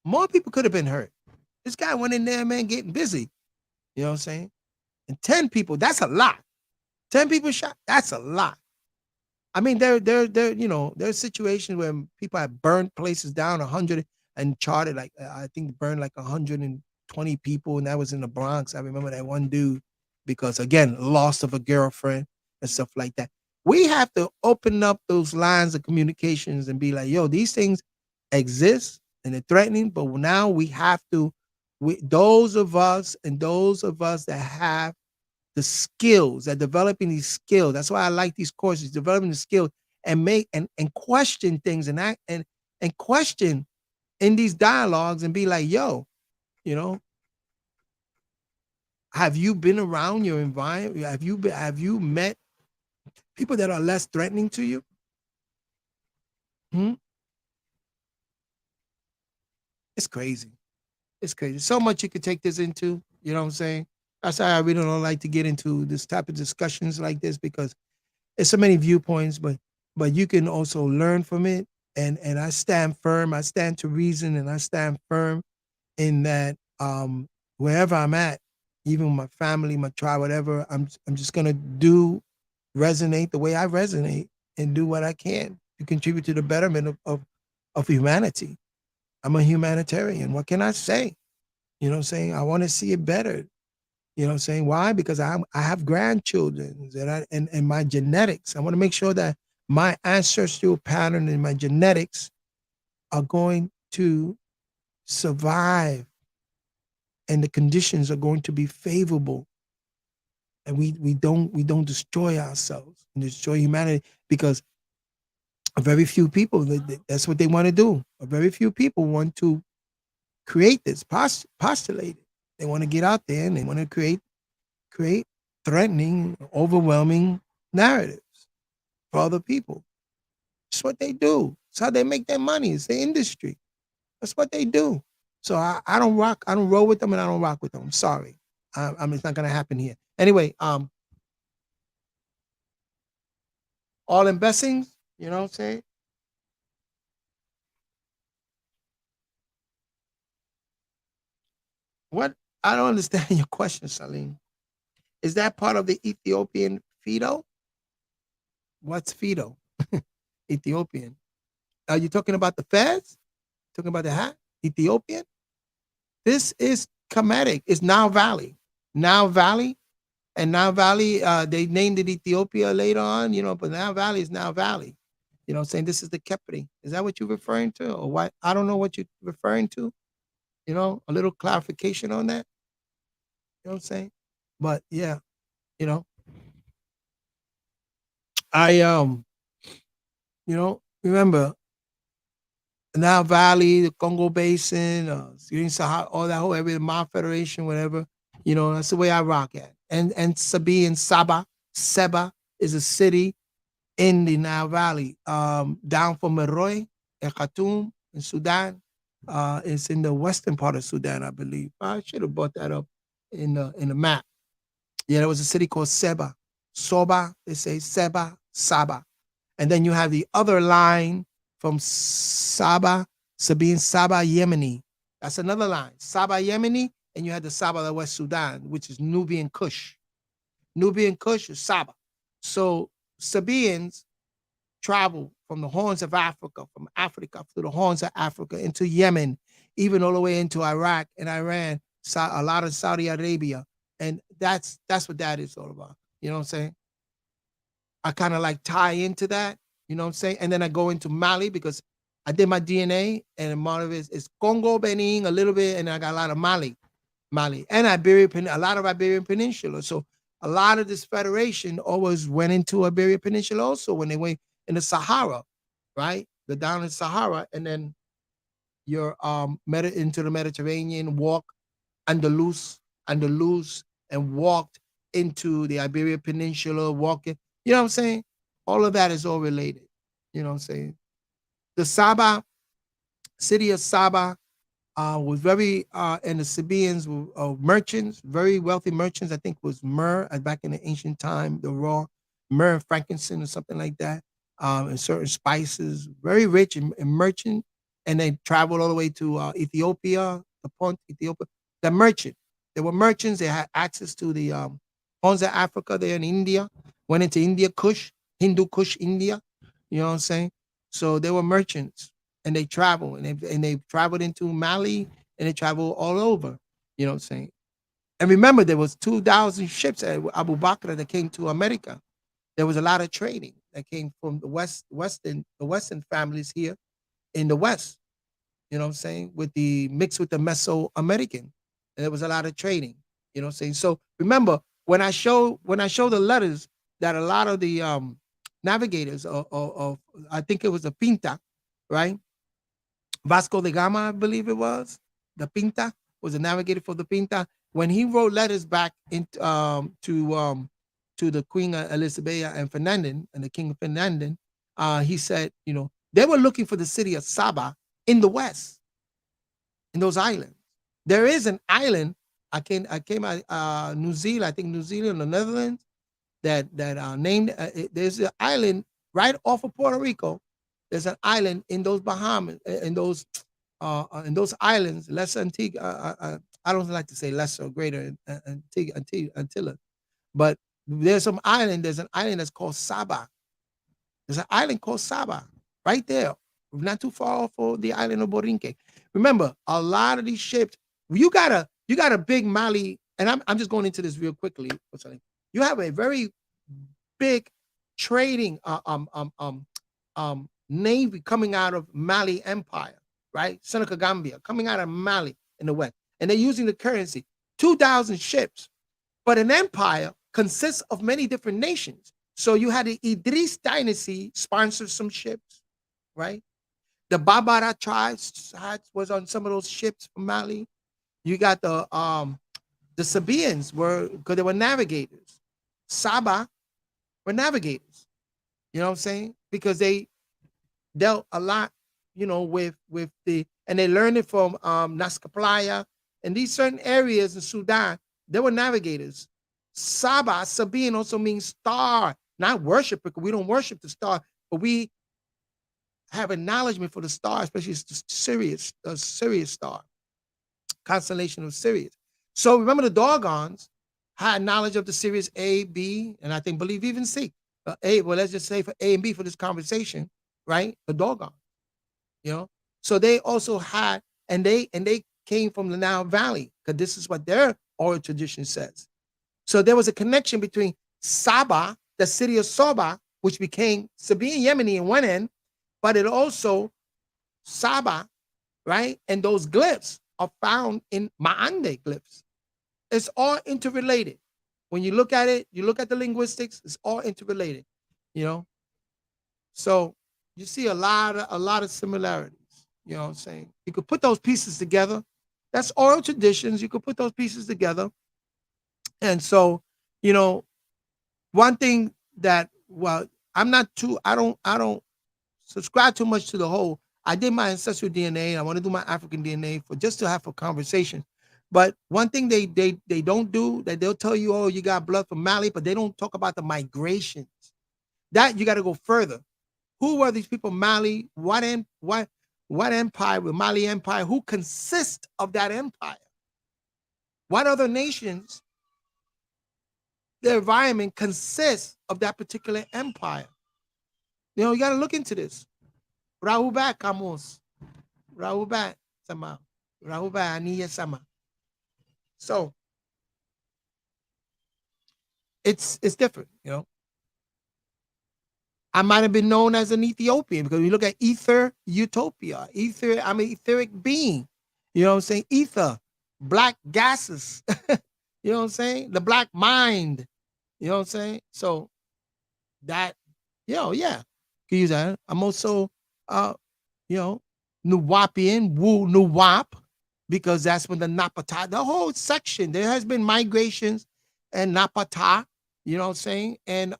More people could have been hurt. This guy went in there, man, getting busy. You know what I'm saying? And 10 people, that's a lot. 10 people shot, that's a lot. I mean, there's situations where people have burned places down 100 and charted, like, I think burned like 120 people, and that was in the Bronx. I remember that one dude, because again, loss of a girlfriend and stuff like that. We have to open up those lines of communications and be like, yo, these things exist and they're threatening, but now we have to, those of us that have the skills, that developing these skills. That's why I like these courses, developing the skills, and make and question things, and act and question in these dialogues, and be like, yo, you know, have you been around your environment? Have you met people that are less threatening to you? Hmm? It's crazy. It's crazy. So much you could take this into, you know what I'm saying? That's why I really don't like to get into this type of discussions like this, because it's so many viewpoints, but you can also learn from it. And I stand firm. I stand to reason, and I stand firm in that, wherever I'm at, even with my family, my tribe, whatever, I'm just gonna resonate the way I resonate, and do what I can to contribute to the betterment of humanity. I'm a humanitarian. What can I say? You know what I'm saying? I want to see it better. You know what I'm saying? Why? Because I have grandchildren, and my genetics. I want to make sure that my ancestral pattern and my genetics are going to survive, and the conditions are going to be favorable. And we don't destroy ourselves and destroy humanity, because a very few people, that's what they want to do. A very few people want to create this, postulate it. They want to get out there and they want to create threatening, overwhelming narratives for other people. It's what they do. It's how they make their money. It's their industry. That's what they do. So I don't rock. I don't roll with them, and I don't rock with them. I'm sorry. It's not gonna happen here. Anyway, all in blessings. You know what I'm saying? What? I don't understand your question, Salim. Is that part of the Ethiopian Fido? What's Fido? Ethiopian. Are you talking about the feds? Talking about the hat? Ethiopian? This is Kemetic. It's Nile Valley. Nile Valley. And Nile Valley, they named it Ethiopia later on, but Nile Valley is Nile Valley. Saying this is the Kepri. Is that what you're referring to? Or what? I don't know what you're referring to. A little clarification on that. You know what I'm saying? But yeah, you know, I remember Nile Valley, the Congo Basin, Green Sahara, all that whole area, the Mao Federation, whatever. That's the way I rock at. And Sabi and Seba is a city in the Nile Valley, down from Meroe and Khartoum in Sudan. It's in the western part of Sudan, I believe. I should have brought that up in the map. Yeah, there was a city called Seba. Soba, they say Seba, Saba. And then you have the other line from Sabine Saba, Yemeni. That's another line. Saba, Yemeni, and you had the Saba of West Sudan, which is Nubian Kush. Nubian Kush is Saba. So Sabaeans travel from the horns of Africa, from Africa through the horns of Africa into Yemen, even all the way into Iraq and Iran, a lot of Saudi Arabia. And that's what that is all about. You know what I'm saying? I kind of like tie into that, you know what I'm saying? And then I go into Mali because I did my DNA and a lot of it is Congo, Benin, a little bit, and I got a lot of Mali, and a lot of Iberian Peninsula. So a lot of this federation always went into Iberian Peninsula also when they went in the Sahara, right? They're down in Sahara, and then you're into the Mediterranean, walk Andalus, and walked into the Iberian Peninsula, walking. You know what I'm saying? All of that is all related. You know what I'm saying? The city of Saba, was very, and the Sabaeans were merchants, very wealthy merchants. I think was myrrh back in the ancient time, the raw myrrh, frankincense, or something like that, and certain spices. Very rich and merchant, and they traveled all the way to Ethiopia, the Pont, Ethiopia. The merchant, they were merchants. They had access to the horns of Africa there in India. Went into India, Kush, Hindu Kush, India. You know what I'm saying? So they were merchants and they travel and they traveled into Mali and they traveled all over, you know what I'm saying? And remember, there was 2,000 ships at Abu Bakr that came to America. There was a lot of trading that came from the Western families here in the West, you know what I'm saying, with the mixed with the Mesoamerican. And there was a lot of trading, you know what I'm saying? So remember, when I show the letters that a lot of the navigators of I think it was a Pinta, right? Vasco da Gama, I believe it was. The Pinta was a navigator for the Pinta. When he wrote letters back to the Queen Elizabeth and Fernandin and the King of Fernandin, he said, they were looking for the city of Saba in the west, in those islands. There is an island. I came out New Zealand, I think New Zealand or Netherlands, that named. There's an island right off of Puerto Rico. There's an island in those Bahamas, in those islands, Lesser Antigua. I don't like to say lesser or greater Antilla, but there's an island that's called Saba. There's an island called Saba right there, not too far off of the island of Borinque. Remember, a lot of these ships, you got a big Mali, and I'm just going into this real quickly. You have a very big trading navy coming out of Mali Empire, right? Seneca Gambia, coming out of Mali in the west. And they're using the currency, 2,000 ships. But an empire consists of many different nations. So you had the Idris dynasty sponsor some ships, right? The Barbara tribes was on some of those ships from Mali. You got the Sabaeans because they were navigators. Saba were navigators. You know what I'm saying? Because they dealt a lot, with and they learned it from Nazca Playa and these certain areas in Sudan. They were navigators. Sabine also means star, not worship, because we don't worship the star, but we have acknowledgement for the star, especially the Sirius star, constellation of Sirius. So remember, the Dogons had knowledge of the Sirius A, B, and I think believe even C. Let's just say for A and B for this conversation, right? The Dogon, So they also had, and they came from the Nile Valley, because this is what their oral tradition says. So there was a connection between Saba, the city of Soba, which became Sabian Yemeni in one end, but it also Saba, right? And those glyphs are found in Maande glyphs. It's all interrelated. When you look at it, you look at the linguistics, it's all interrelated, you know. So you see a lot of similarities. You know what I'm saying? You could put those pieces together. That's oral traditions. You could put those pieces together. And so, you know, one thing that, well, I don't subscribe too much to the whole. I did my ancestral DNA. I want to do my African DNA for just to have a conversation. But one thing they don't do, that they'll tell you, oh, you got blood from Mali, but they don't talk about the migrations. That you got to go further. Who were these people? Mali? What empire? The Mali Empire? Who consists of that empire? What other nations? Their environment consists of that particular empire. You know, you got to look into this. Rahuba Camus. Rahuba Sama. Rahuba Aniya Sama. So it's different, you know. I might have been known as an Ethiopian because we look at ether, utopia, ether, I'm an etheric being. You know what I'm saying? Ether, black gases. You know what I'm saying? The black mind. You know what I'm saying? So that, yeah. Can use that. I'm also you know, Nuwapian, Wu Nuwap, because that's when the Napata, the whole section, there has been migrations and Napata, you know what I'm saying? And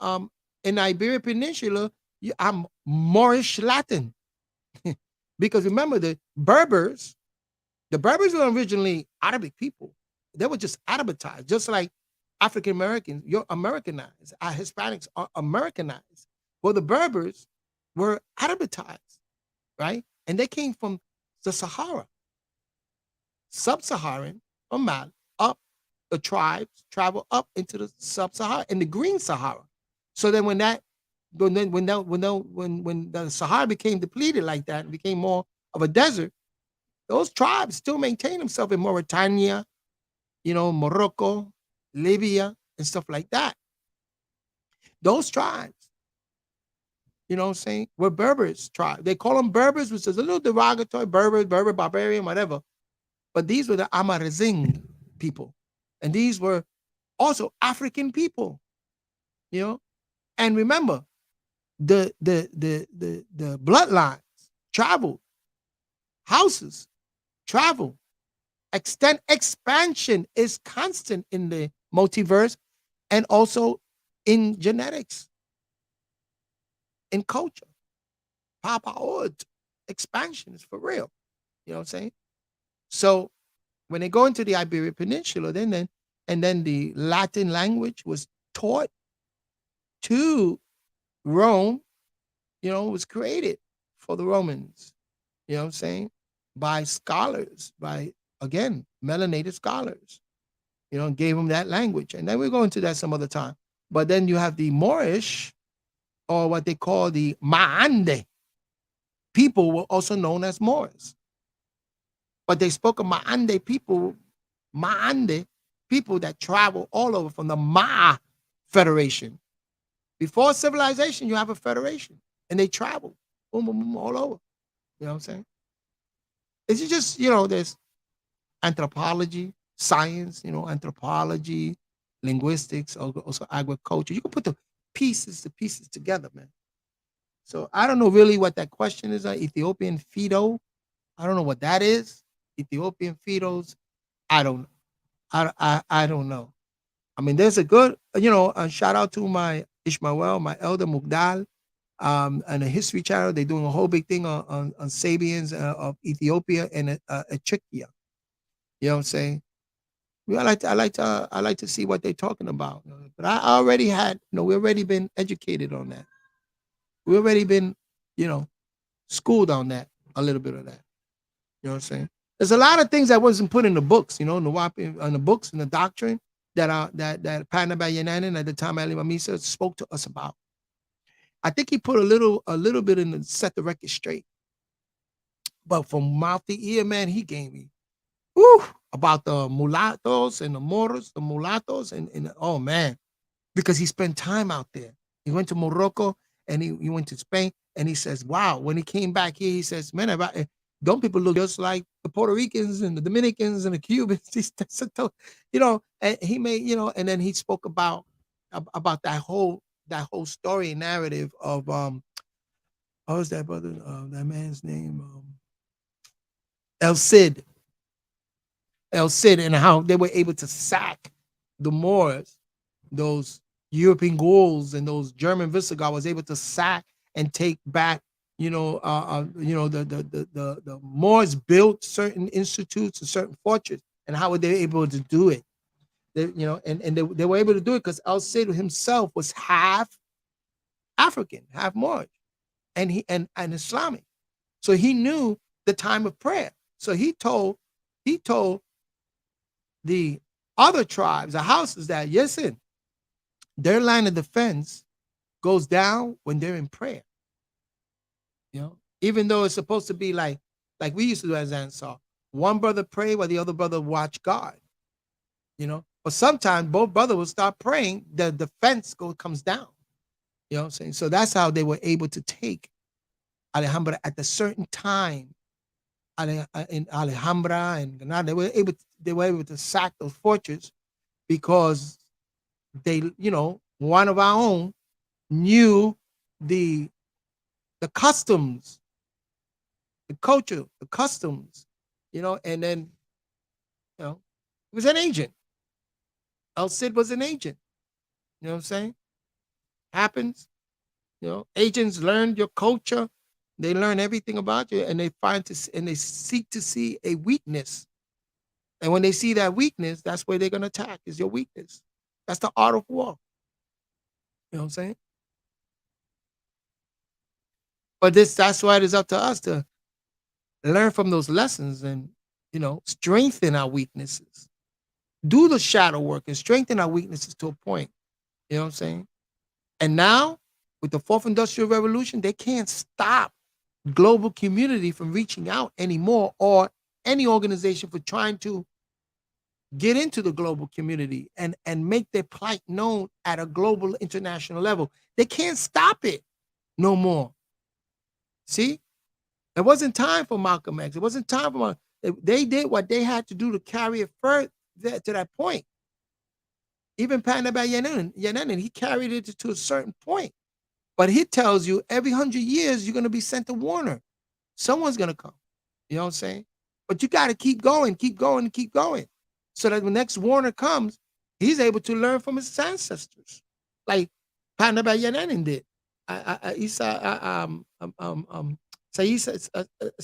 in the Iberian Peninsula, I'm Moorish Latin. Because remember, the Berbers were originally Arabic people. They were just Arabitized, just like African Americans, you're Americanized. Hispanics are Americanized. Well, the Berbers were Arabitized, right? And they came from the Sahara, sub-Saharan, or Mali, up. The tribes travel up into the sub-Sahara and the Green Sahara. So then when the Sahara became depleted like that and became more of a desert, those tribes still maintain themselves in Mauritania, you know, Morocco, Libya, and stuff like that. Those tribes, you know what I'm saying, were Berbers tribe. They call them Berbers, which is a little derogatory, Berber, barbarian, whatever. But these were the Amarazing people. And these were also African people, you know. And remember, the bloodlines travel, houses travel, expansion is constant in the multiverse and also in genetics, in culture. Papa expansion is for real. You know what I'm saying? So when they go into the Iberian Peninsula, then the Latin language was taught to Rome, you know, was created for the Romans, you know what I'm saying? By scholars, by, again, melanated scholars, you know, gave them that language. And then we'll go into that some other time. But then you have the Moorish, or what they call the Maande people, were also known as Moors. But they spoke of Maande people that travel all over from the Ma Federation. Before civilization, you have a federation, and they travel boom, boom, boom, all over. You know what I'm saying? It's just, you know, there's anthropology, science, you know, anthropology, linguistics, also agriculture. You can put the pieces together, man. So I don't know really what that question is. Ethiopian Fido. I don't know what that is. Ethiopian Fidos. I don't. I don't know. I mean, there's a good, you know, shout out to my Ishmael, my elder Mugdal, and a history channel. They're doing a whole big thing on Sabians of Ethiopia and Etriquia. You know what I'm saying? I like to see what they're talking about. But I already had, you know, we already been educated on that. We already been, you know, schooled on that, a little bit of that. You know what I'm saying? There's a lot of things that wasn't put in the books, you know, in the books and the doctrine that Panaba Yananan at the time Ali Mamisa spoke to us about. I think he put a little bit in to set the record straight. But from mouth to ear, man, he gave me. Whew, about the mulattoes and the Moros, the mulattoes, and oh man, because he spent time out there. He went to Morocco and he went to Spain, and he says, wow, when he came back here, he says, man, don't people look just like the Puerto Ricans and the Dominicans and the Cubans? And he made, and then he spoke about that whole story and narrative of what was that brother, that man's name? El Cid. El Cid, and how they were able to sack the Moors, those European Gauls and those German Visigoths was able to sack and take back. The Moors built certain institutes and certain fortresses, and how were they able to do it? They were able to do it because El Cid himself was half African, half Moorish, and Islamic. So he knew the time of prayer. So he told the other tribes, the houses, that listen, their line of defense goes down when they're in prayer. Even though it's supposed to be like we used to do as Ansar. One brother pray while the other brother watch God. But sometimes both brothers will start praying, the defense comes down. You know what I'm saying? So that's how they were able to take Alhambra at a certain time. In Alhambra and Granada, they were able to sack those fortresses because one of our own knew the customs, the culture, the customs, and then he was an agent. El Cid was an agent. You know what I'm saying? Happens. Agents learn your culture. They learn everything about you, and they seek to see a weakness. And when they see that weakness, that's where they're gonna attack. Is your weakness. That's the art of war. You know what I'm saying? But that's why it is up to us to learn from those lessons and strengthen our weaknesses. Do the shadow work and strengthen our weaknesses to a point. You know what I'm saying? And now, with the fourth industrial revolution, they can't stop global community from reaching out anymore, or any organization for trying to get into the global community and make their plight known at a global international level. They can't stop it no more. See? It wasn't time for Malcolm X. It wasn't time for they did what they had to do to carry it further to that point. Even Panaba Yanani, he carried it to a certain point. But he tells you every 100 years you're going to be sent a warner. Someone's going to come. You know what I'm saying? But you got to keep going, keep going, keep going. So that when the next warner comes, he's able to learn from his ancestors. Like Panaba Yanani did.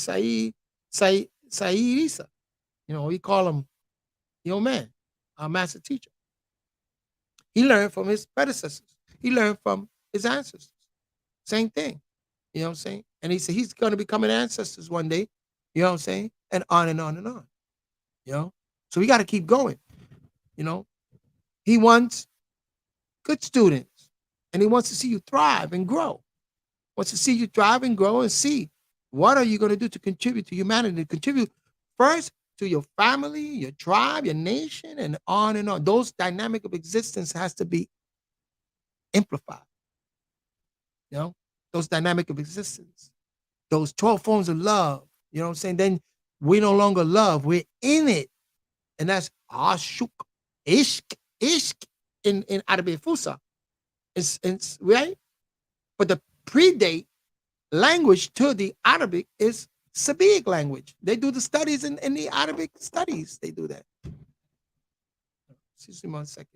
Saeed Isa. We call him the old man, our master teacher. He learned from his predecessors. He learned from his ancestors. Same thing. You know what I'm saying? And he said he's going to become an ancestors one day. You know what I'm saying? And on and on and on. So we got to keep going. He wants good students, and he wants to see you thrive and grow. Wants to see you thrive and grow and see what are you going to do to contribute to humanity, contribute first to your family, your tribe, your nation, and on and on. Those dynamic of existence has to be amplified. Those dynamic of existence, those 12 forms of love. You know what I'm saying? Then we no longer love, we're in it. And that's ashuk, ishq in Arabic Fusa. It's right? But the predate language to the Arabic is Sabiic language. They do the studies in the Arabic studies. They do that. Excuse me 1 second.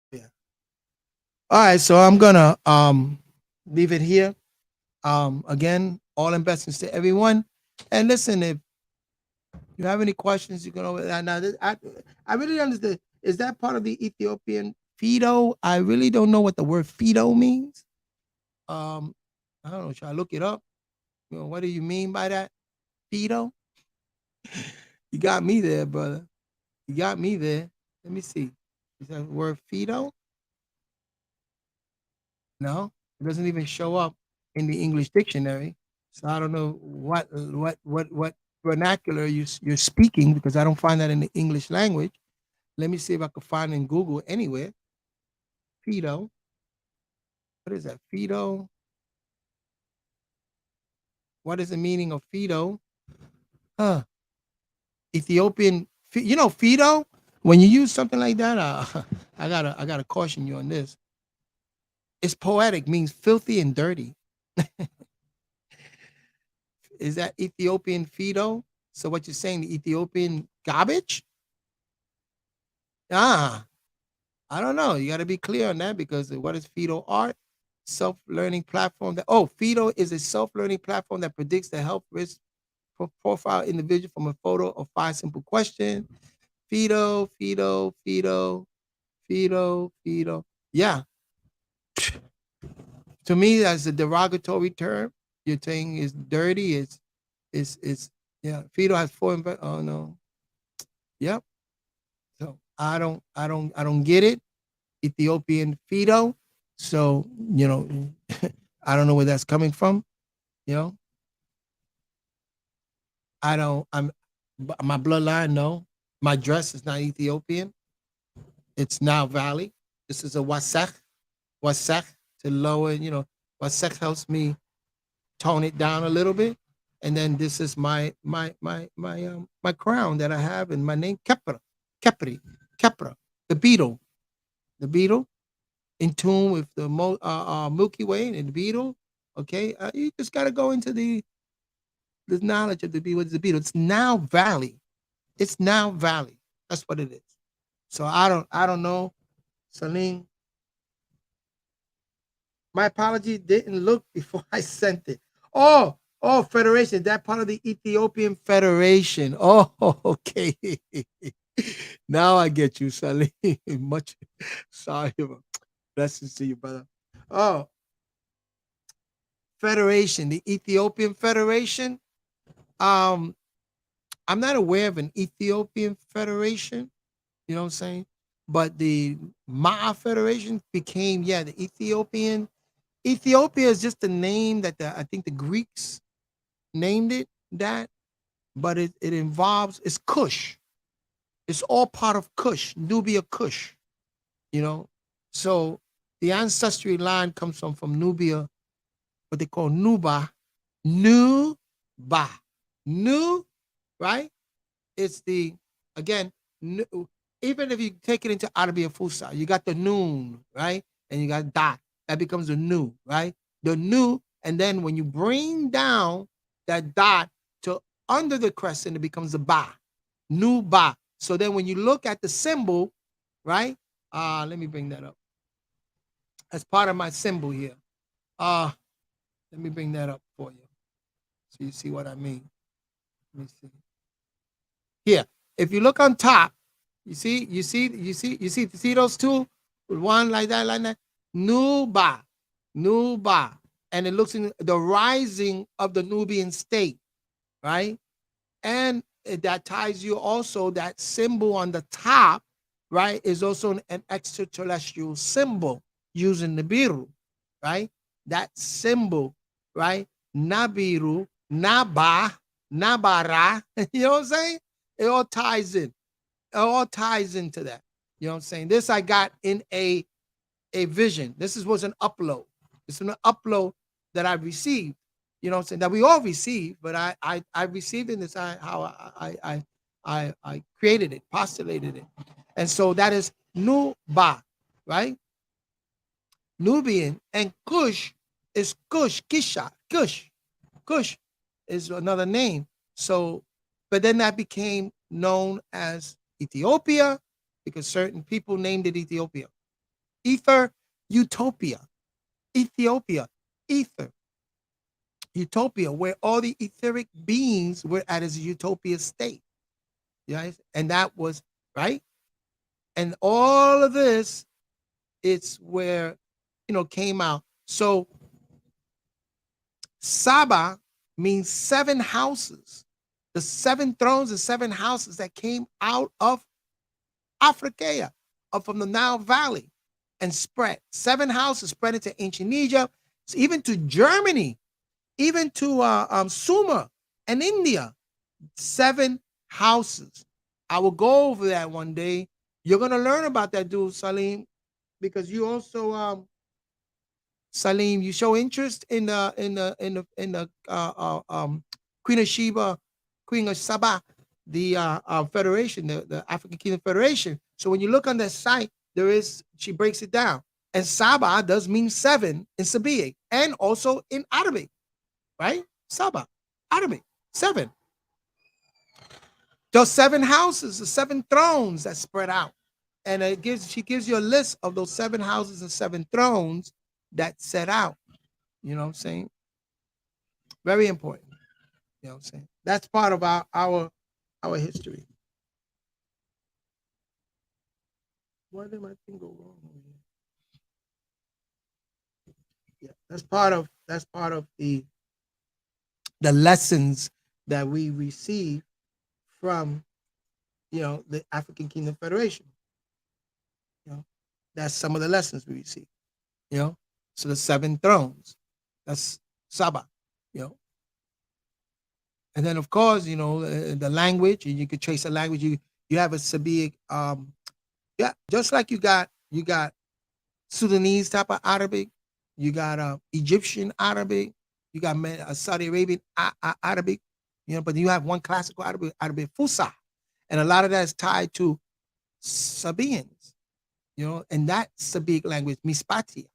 Yeah. All right, so I'm gonna leave it here. Again, all in blessings to everyone. And listen, if you have any questions, you can always. Now, I really understand. Is that part of the Ethiopian Fido? I really don't know what the word Fido means. Um, I don't know. Should I look it up? What do you mean by that? Fido? You got me there, brother. You got me there. Let me see. Is that word Fido? No, it doesn't even show up in the English dictionary. So I don't know what vernacular you're speaking, because I don't find that in the English language. Let me see if I can find in Google anywhere. Fido. What is that? Fido. What is the meaning of Fido? Huh. Ethiopian. Fido. When you use something like that, I gotta caution you on this. It's poetic, means filthy and dirty. Is that Ethiopian Fido? So what you're saying, the Ethiopian garbage? Ah, I don't know. You got to be clear on that, because what is Fido art? Self-learning platform. Fido is a self-learning platform that predicts the health risk profile individual from a photo of 5 simple questions. Fido, Fido, Fido, Fido, Fido. Yeah, to me that's a derogatory term. You're saying is dirty. It's yeah. Fido has oh no. Yep. So I don't get it. Ethiopian Fido. So, I don't know where that's coming from. You know, I don't, I'm, my bloodline, no. My dress is not Ethiopian. It's now Valley. This is a Wasek to lower, Wasek helps me tone it down a little bit. And then this is my crown that I have, and my name, Kepri, Kepra, the beetle, the beetle. In tune with the Milky Way and the beetle. Okay, you just got to go into the knowledge of the beetle. What's the beetle? It's now Valley. It's now Valley. That's what it is. So I don't know, Celine. My apology didn't look before I sent it. Oh, Federation. That part of the Ethiopian Federation. Oh, okay. Now I get you, Celine. Much sorry. Blessings to you, brother. Oh, Federation, the Ethiopian Federation. Um, I'm not aware of an Ethiopian Federation, you know what I'm saying? But the Ma'a Federation became, yeah, the Ethiopian. Ethiopia is just the name that I think the Greeks named it that, but it involves, it's Kush. It's all part of Kush, Nubia Kush, you know? So the ancestry line comes from Nubia, what they call Nuba, Nuba, Nu, right? It's the, again, even if you take it into Arabic Fusa, you got the noon, right? And you got dot. That becomes the nu, right? The nu, and then when you bring down that dot to under the crescent, it becomes a ba, nu ba. So then when you look at the symbol, right? Let me bring that up. As part of my symbol here. Let me bring that up for you, so you see what I mean. Let me see. Here, if you look on top, you see those two, one like that, Nuba, Nuba, and it looks in the rising of the Nubian state, right? And that ties you also, that symbol on the top, right, is also an extraterrestrial symbol using Nibiru, right? That symbol, right? Nabiru, Naba, Nabara, you know what I'm saying? It all ties in. It all ties into that. You know what I'm saying? This I got in a vision. This was an upload. It's an upload that I received. You know what I'm saying? That we all receive, but I received it. This how I created it, postulated it. And so that is Nuba, right? Nubian, and Kush is Kush, Kisha, Kush. Kush is another name. So, but then that became known as Ethiopia, because certain people named it Ethiopia. Ether, Utopia, Ethiopia, Ether, Utopia, where all the etheric beings were at its utopia state. Right? And that was, right? And all of this, it's where, came out. So Saba means 7 houses. The 7 thrones and 7 houses that came out of Africa, up from the Nile Valley, and spread. 7 houses spread into ancient Egypt, even to Germany, even to Sumer and India. 7 houses. I will go over that one day. You're gonna learn about that, dude, Salim, because you also Salim, you show interest in the Queen of Sheba, Queen of Saba, the Federation, the African Kingdom Federation. So when you look on that site, she breaks it down. And Saba does mean 7 in Sabiic and also in Arabic, right? Saba, Arabic, 7. Those 7 houses, the 7 thrones that spread out. And she gives you a list of those 7 houses and 7 thrones that set out. You know what I'm saying? Very important. You know what I'm saying? That's part of our history. Why did my thing go wrong over here? Yeah, that's part of the lessons that we receive from the African Kingdom Federation. That's some of the lessons we receive. So the 7 thrones, that's Saba. And then of course, the language, and you could trace the language. You have a Sabiic, just like you got Sudanese type of Arabic, you got Egyptian Arabic, you got Saudi Arabian Arabic, but you have one classical Arabic Fusha, and a lot of that is tied to Sabians, and that Sabiic language, Misbatia,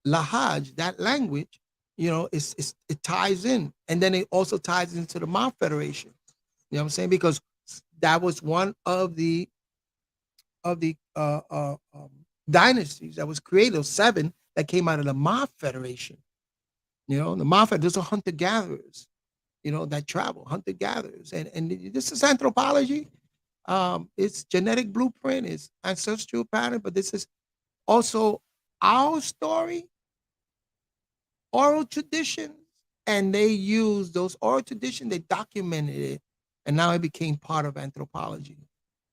Lahaj, that language, it ties in, and then it also ties into the Ma Federation. You know what I'm saying? Because that was one of the dynasties that was created, those 7 that came out of the Ma Federation. The Ma Federation, those are hunter gatherers, that travel, hunter gatherers, and this is anthropology. It's genetic blueprint, it's ancestral pattern, but this is also our story, oral traditions, and they used those oral traditions, they documented it, and now it became part of anthropology.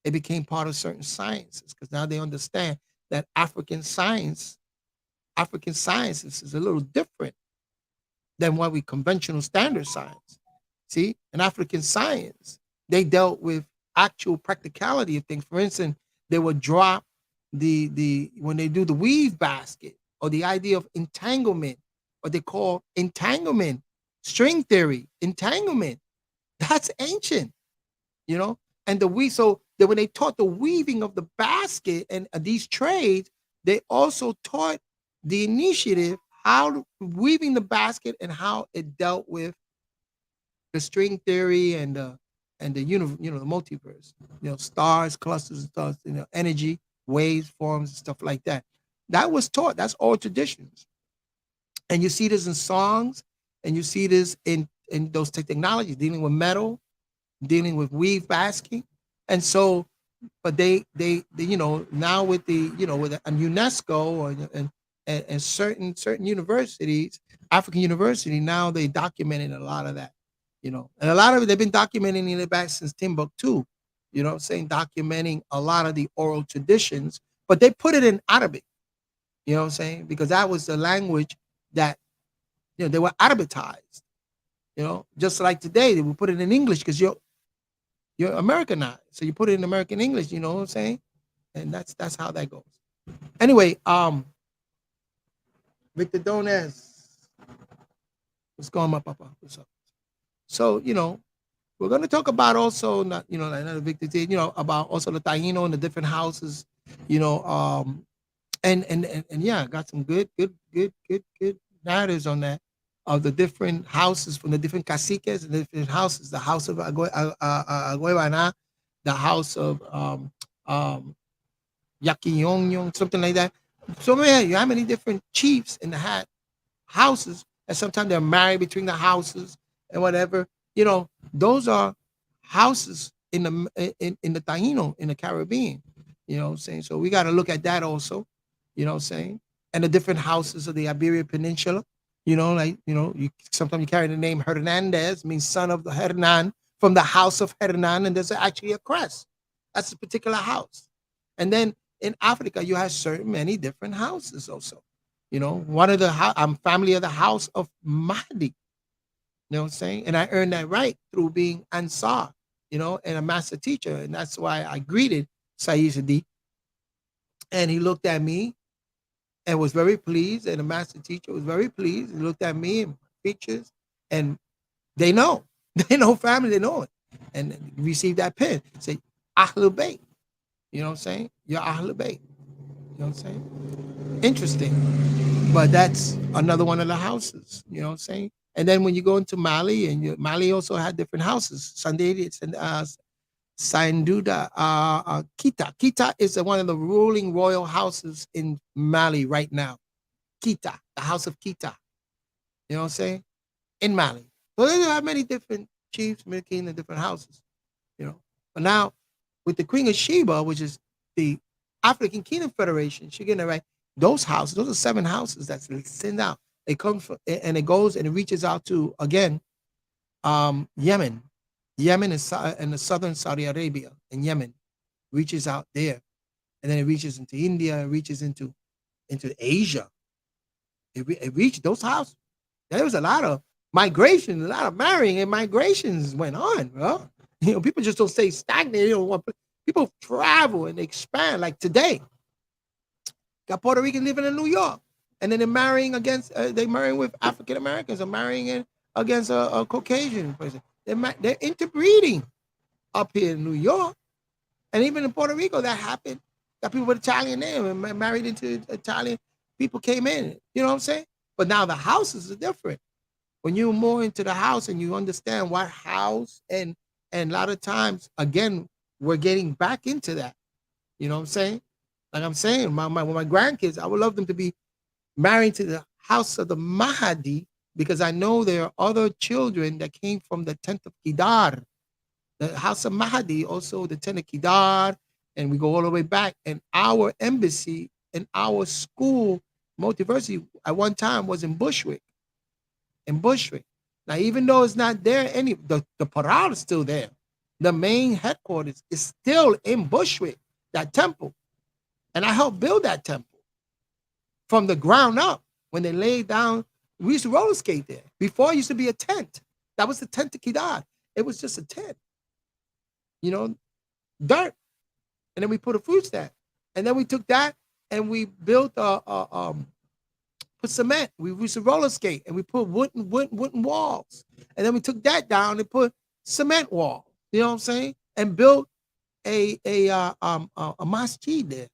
It became part of certain sciences because now they understand that African sciences is a little different than what we conventional standard science. See, in African science, they dealt with actual practicality of things. For instance, they would drop when they do the weave basket, or the idea of entanglement, what they call entanglement, string theory, entanglement. That's ancient, and so that when they taught the weaving of the basket and these trades, they also taught the initiative how weaving the basket and how it dealt with the string theory and the the multiverse, stars, clusters, and stars, energy, waves, forms, and stuff like that. That was taught. That's all traditions, and you see this in songs, and you see this in those technologies dealing with metal, dealing with weave basking, and so, but they now with with a UNESCO and certain universities, African university, now they documented a lot of that, and a lot of it they've been documenting it back since Timbuktu, saying documenting a lot of the oral traditions, but they put it in Arabic, saying, because that was the language that they were Arabicized, just like today they will put it in English because you're Americanized. So you put it in American English, you know what I'm saying? And that's how that goes. Anyway, Victor Donez, what's going on, Papa? What's up? So, we're going to talk about also, not, like another Victor did, about also the Taino and the different houses, and yeah, got some good narratives on that, of the different houses from the different caciques and the different houses, the house of Aguevana, the house of Yaquiyong, something like that. So man, you have many different chiefs in the houses, and sometimes they're married between the houses and whatever. Those are houses in the Taino, in the Caribbean. You know what I'm saying? So we got to look at that also. You know what I'm saying? And the different houses of the Iberian Peninsula. Like, you sometimes you carry the name Hernandez, means son of the Hernan, from the house of Hernan, and there's actually a crest. That's a particular house. And then in Africa, you have certain many different houses also. One of the I'm family of the house of Mahdi. You know what I'm saying? And I earned that right through being Ansar, and a master teacher. And that's why I greeted Sayyid Sadiq. And he looked at me and was very pleased. And the master teacher was very pleased. He looked at me and features, and they know. They know family, they know it. And received that pen. Say, Ahlul Bayt. You know what I'm saying? You're Ahlul Bayt. You know what I'm saying? Interesting. But that's another one of the houses. You know what I'm saying? And then when you go into Mali, and Mali also had different houses. Sandeli, Sanduda, Kita. Kita is one of the ruling royal houses in Mali right now. Kita, the house of Kita. You know what I'm saying? In Mali. So they have many different chiefs, many king, and different houses. But now with the Queen of Sheba, which is the African Kingdom Federation, she getting it right. Those houses, those are 7 houses that's sent out. It comes from, and it goes and it reaches out to, again, Yemen. Yemen is in the southern Saudi Arabia, and Yemen reaches out there, and then it reaches into India, it reaches into Asia. It reached those houses. There was a lot of migration, a lot of marrying, and migrations went on, bro. People just don't stay stagnant. People travel and expand. Like today, got Puerto Rican living in New York, and then they're marrying with African Americans, or marrying against a Caucasian person. They're interbreeding up here in New York, and even in Puerto Rico that happened. Got people with Italian name and married into Italian people came in. You know what I'm saying? But now the houses are different. When you're more into the house and you understand what house, and a lot of times, again, we're getting back into that. You know what I'm saying? Like I'm saying, my grandkids, I would love them to be married to the house of the Mahdi, because I know there are other children that came from the tent of Kedar. The house of Mahdi, also the tent of Kedar, and we go all the way back. And our embassy and our school, multiversity, at one time was in Bushwick. Now, even though it's not there, the Paral is still there. The main headquarters is still in Bushwick, that temple. And I helped build that temple from the ground up. When they laid down, we used to roller skate there. Before, it used to be a tent. That was the tent of Kedar. It was just a tent, dirt. And then we put a fruit stand. And then we took that and we built put cement. We used to roller skate, and we put wooden walls. And then we took that down and put cement wall. You know what I'm saying? And built a masjid there.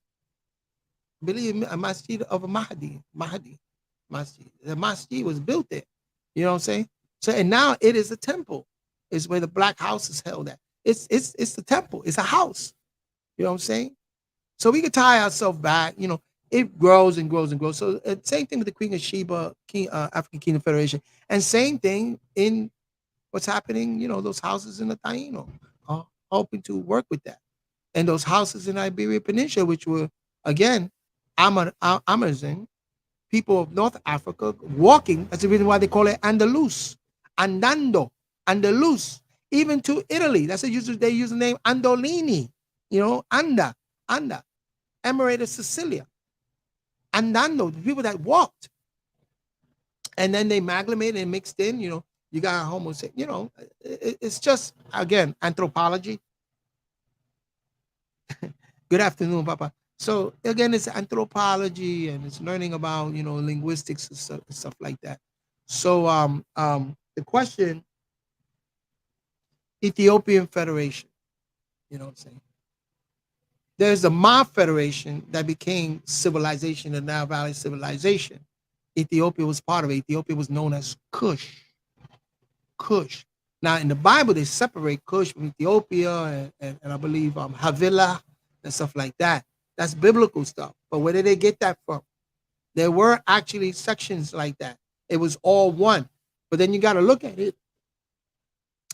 Believe me, a masjid of a Mahdi. Masjid. The masjid was built there. You know what I'm saying? So, and now it is a temple. It's where the black house is held at. It's the temple. It's a house. You know what I'm saying? So we can tie ourselves back. It grows and grows and grows. So same thing with the Queen of Sheba, African Kingdom Federation, and same thing in what's happening. Those houses in the Taino are hoping to work with that, and those houses in Iberia Peninsula, which were again Amazon people of North Africa walking. That's the reason why they call it Andalus, andando, Andalus. Even to Italy, that's they use the name Andolini. Anda, Emirate of Sicilia. Andando, the people that walked. And then they amalgamated and mixed in, you got homosexual, it's just, again, anthropology. Good afternoon, Papa. So again, it's anthropology, and it's learning about, linguistics and stuff like that. So the question, Ethiopian Federation, you know what I'm saying? There's the Ma Federation that became civilization, the Nile Valley civilization. Ethiopia was part of it. Ethiopia was known as Kush. Kush. Now, in the Bible, they separate Kush from Ethiopia and I believe Havilah and stuff like that. That's biblical stuff. But where did they get that from? There were actually sections like that. It was all one. But then you got to look at it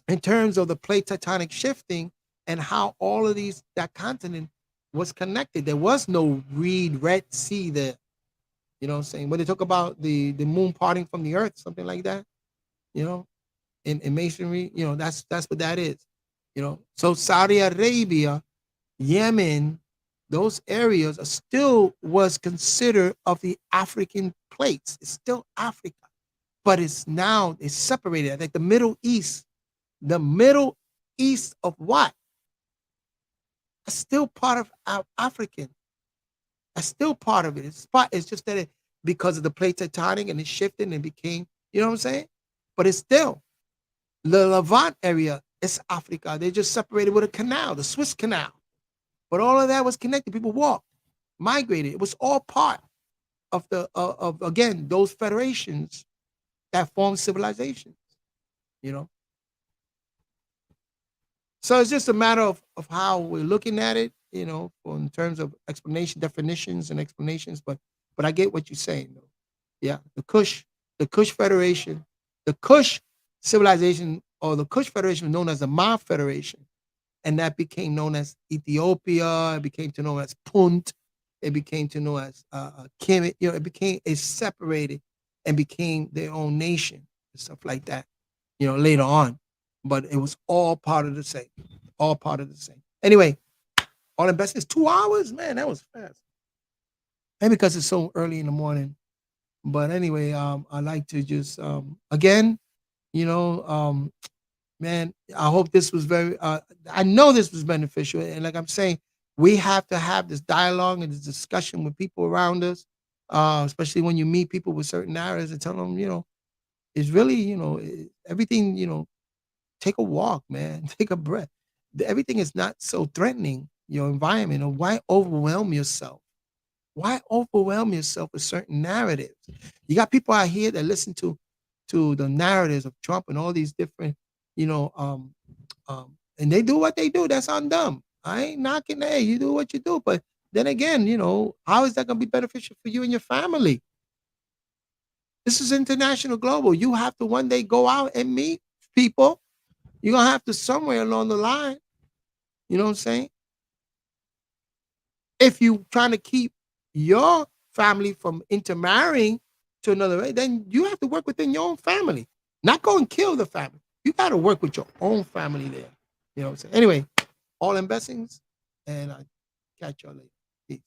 in terms of the plate tectonic shifting and how all of that continent was connected. There was no Red Sea there. You know what I'm saying? When they talk about the moon parting from the earth, something like that, you know, in masonry, that's what that is. So Saudi Arabia, Yemen, those areas are still was considered of the African plates. It's still Africa, but it's separated. I think the Middle East of what? It's still part of African. That's still part of it. It's just that because of the plate tectonic and it shifted and became, you know what I'm saying? But it's still the Levant area. It's Africa. They just separated with a canal, the Swiss Canal. But all of that was connected. People walked, migrated. It was all part of of again those federations that formed civilizations. You know, so it's just a matter of how we're looking at it. In terms of explanation, definitions, and explanations. But I get what you're saying, though. Yeah, the Kush Federation, the Kush civilization, or the Kush Federation, was known as the Ma Federation, and that became known as Ethiopia. It became to know as Punt. It became to know as Kemet. It separated and became their own nation and stuff like that. Later on, but it was all part of the same. All part of the same. Anyway, all investments 2 hours, man. That was fast. Maybe because it's so early in the morning. But anyway, I like to just again, you know, um, man, I hope this was I know this was beneficial. And like I'm saying, we have to have this dialogue and this discussion with people around us, especially when you meet people with certain narratives and tell them, it's really, everything, take a walk, man, take a breath. Everything is not so threatening, your environment. Or why overwhelm yourself? Why overwhelm yourself with certain narratives? You got people out here that listen to the narratives of Trump and all these different, you know, and they do what they do. That's on them. I ain't knocking. Hey, you do what you do, but then again, how is that going to be beneficial for you and your family? This is international, global. You have to one day go out and meet people. You're gonna have to somewhere along the line. You know what I'm saying? If you trying to keep your family from intermarrying to another race, then you have to work within your own family. Not go and kill the family. You got to work with your own family there. You know what I'm saying? Anyway, all in blessings, and I catch y'all later. Peace.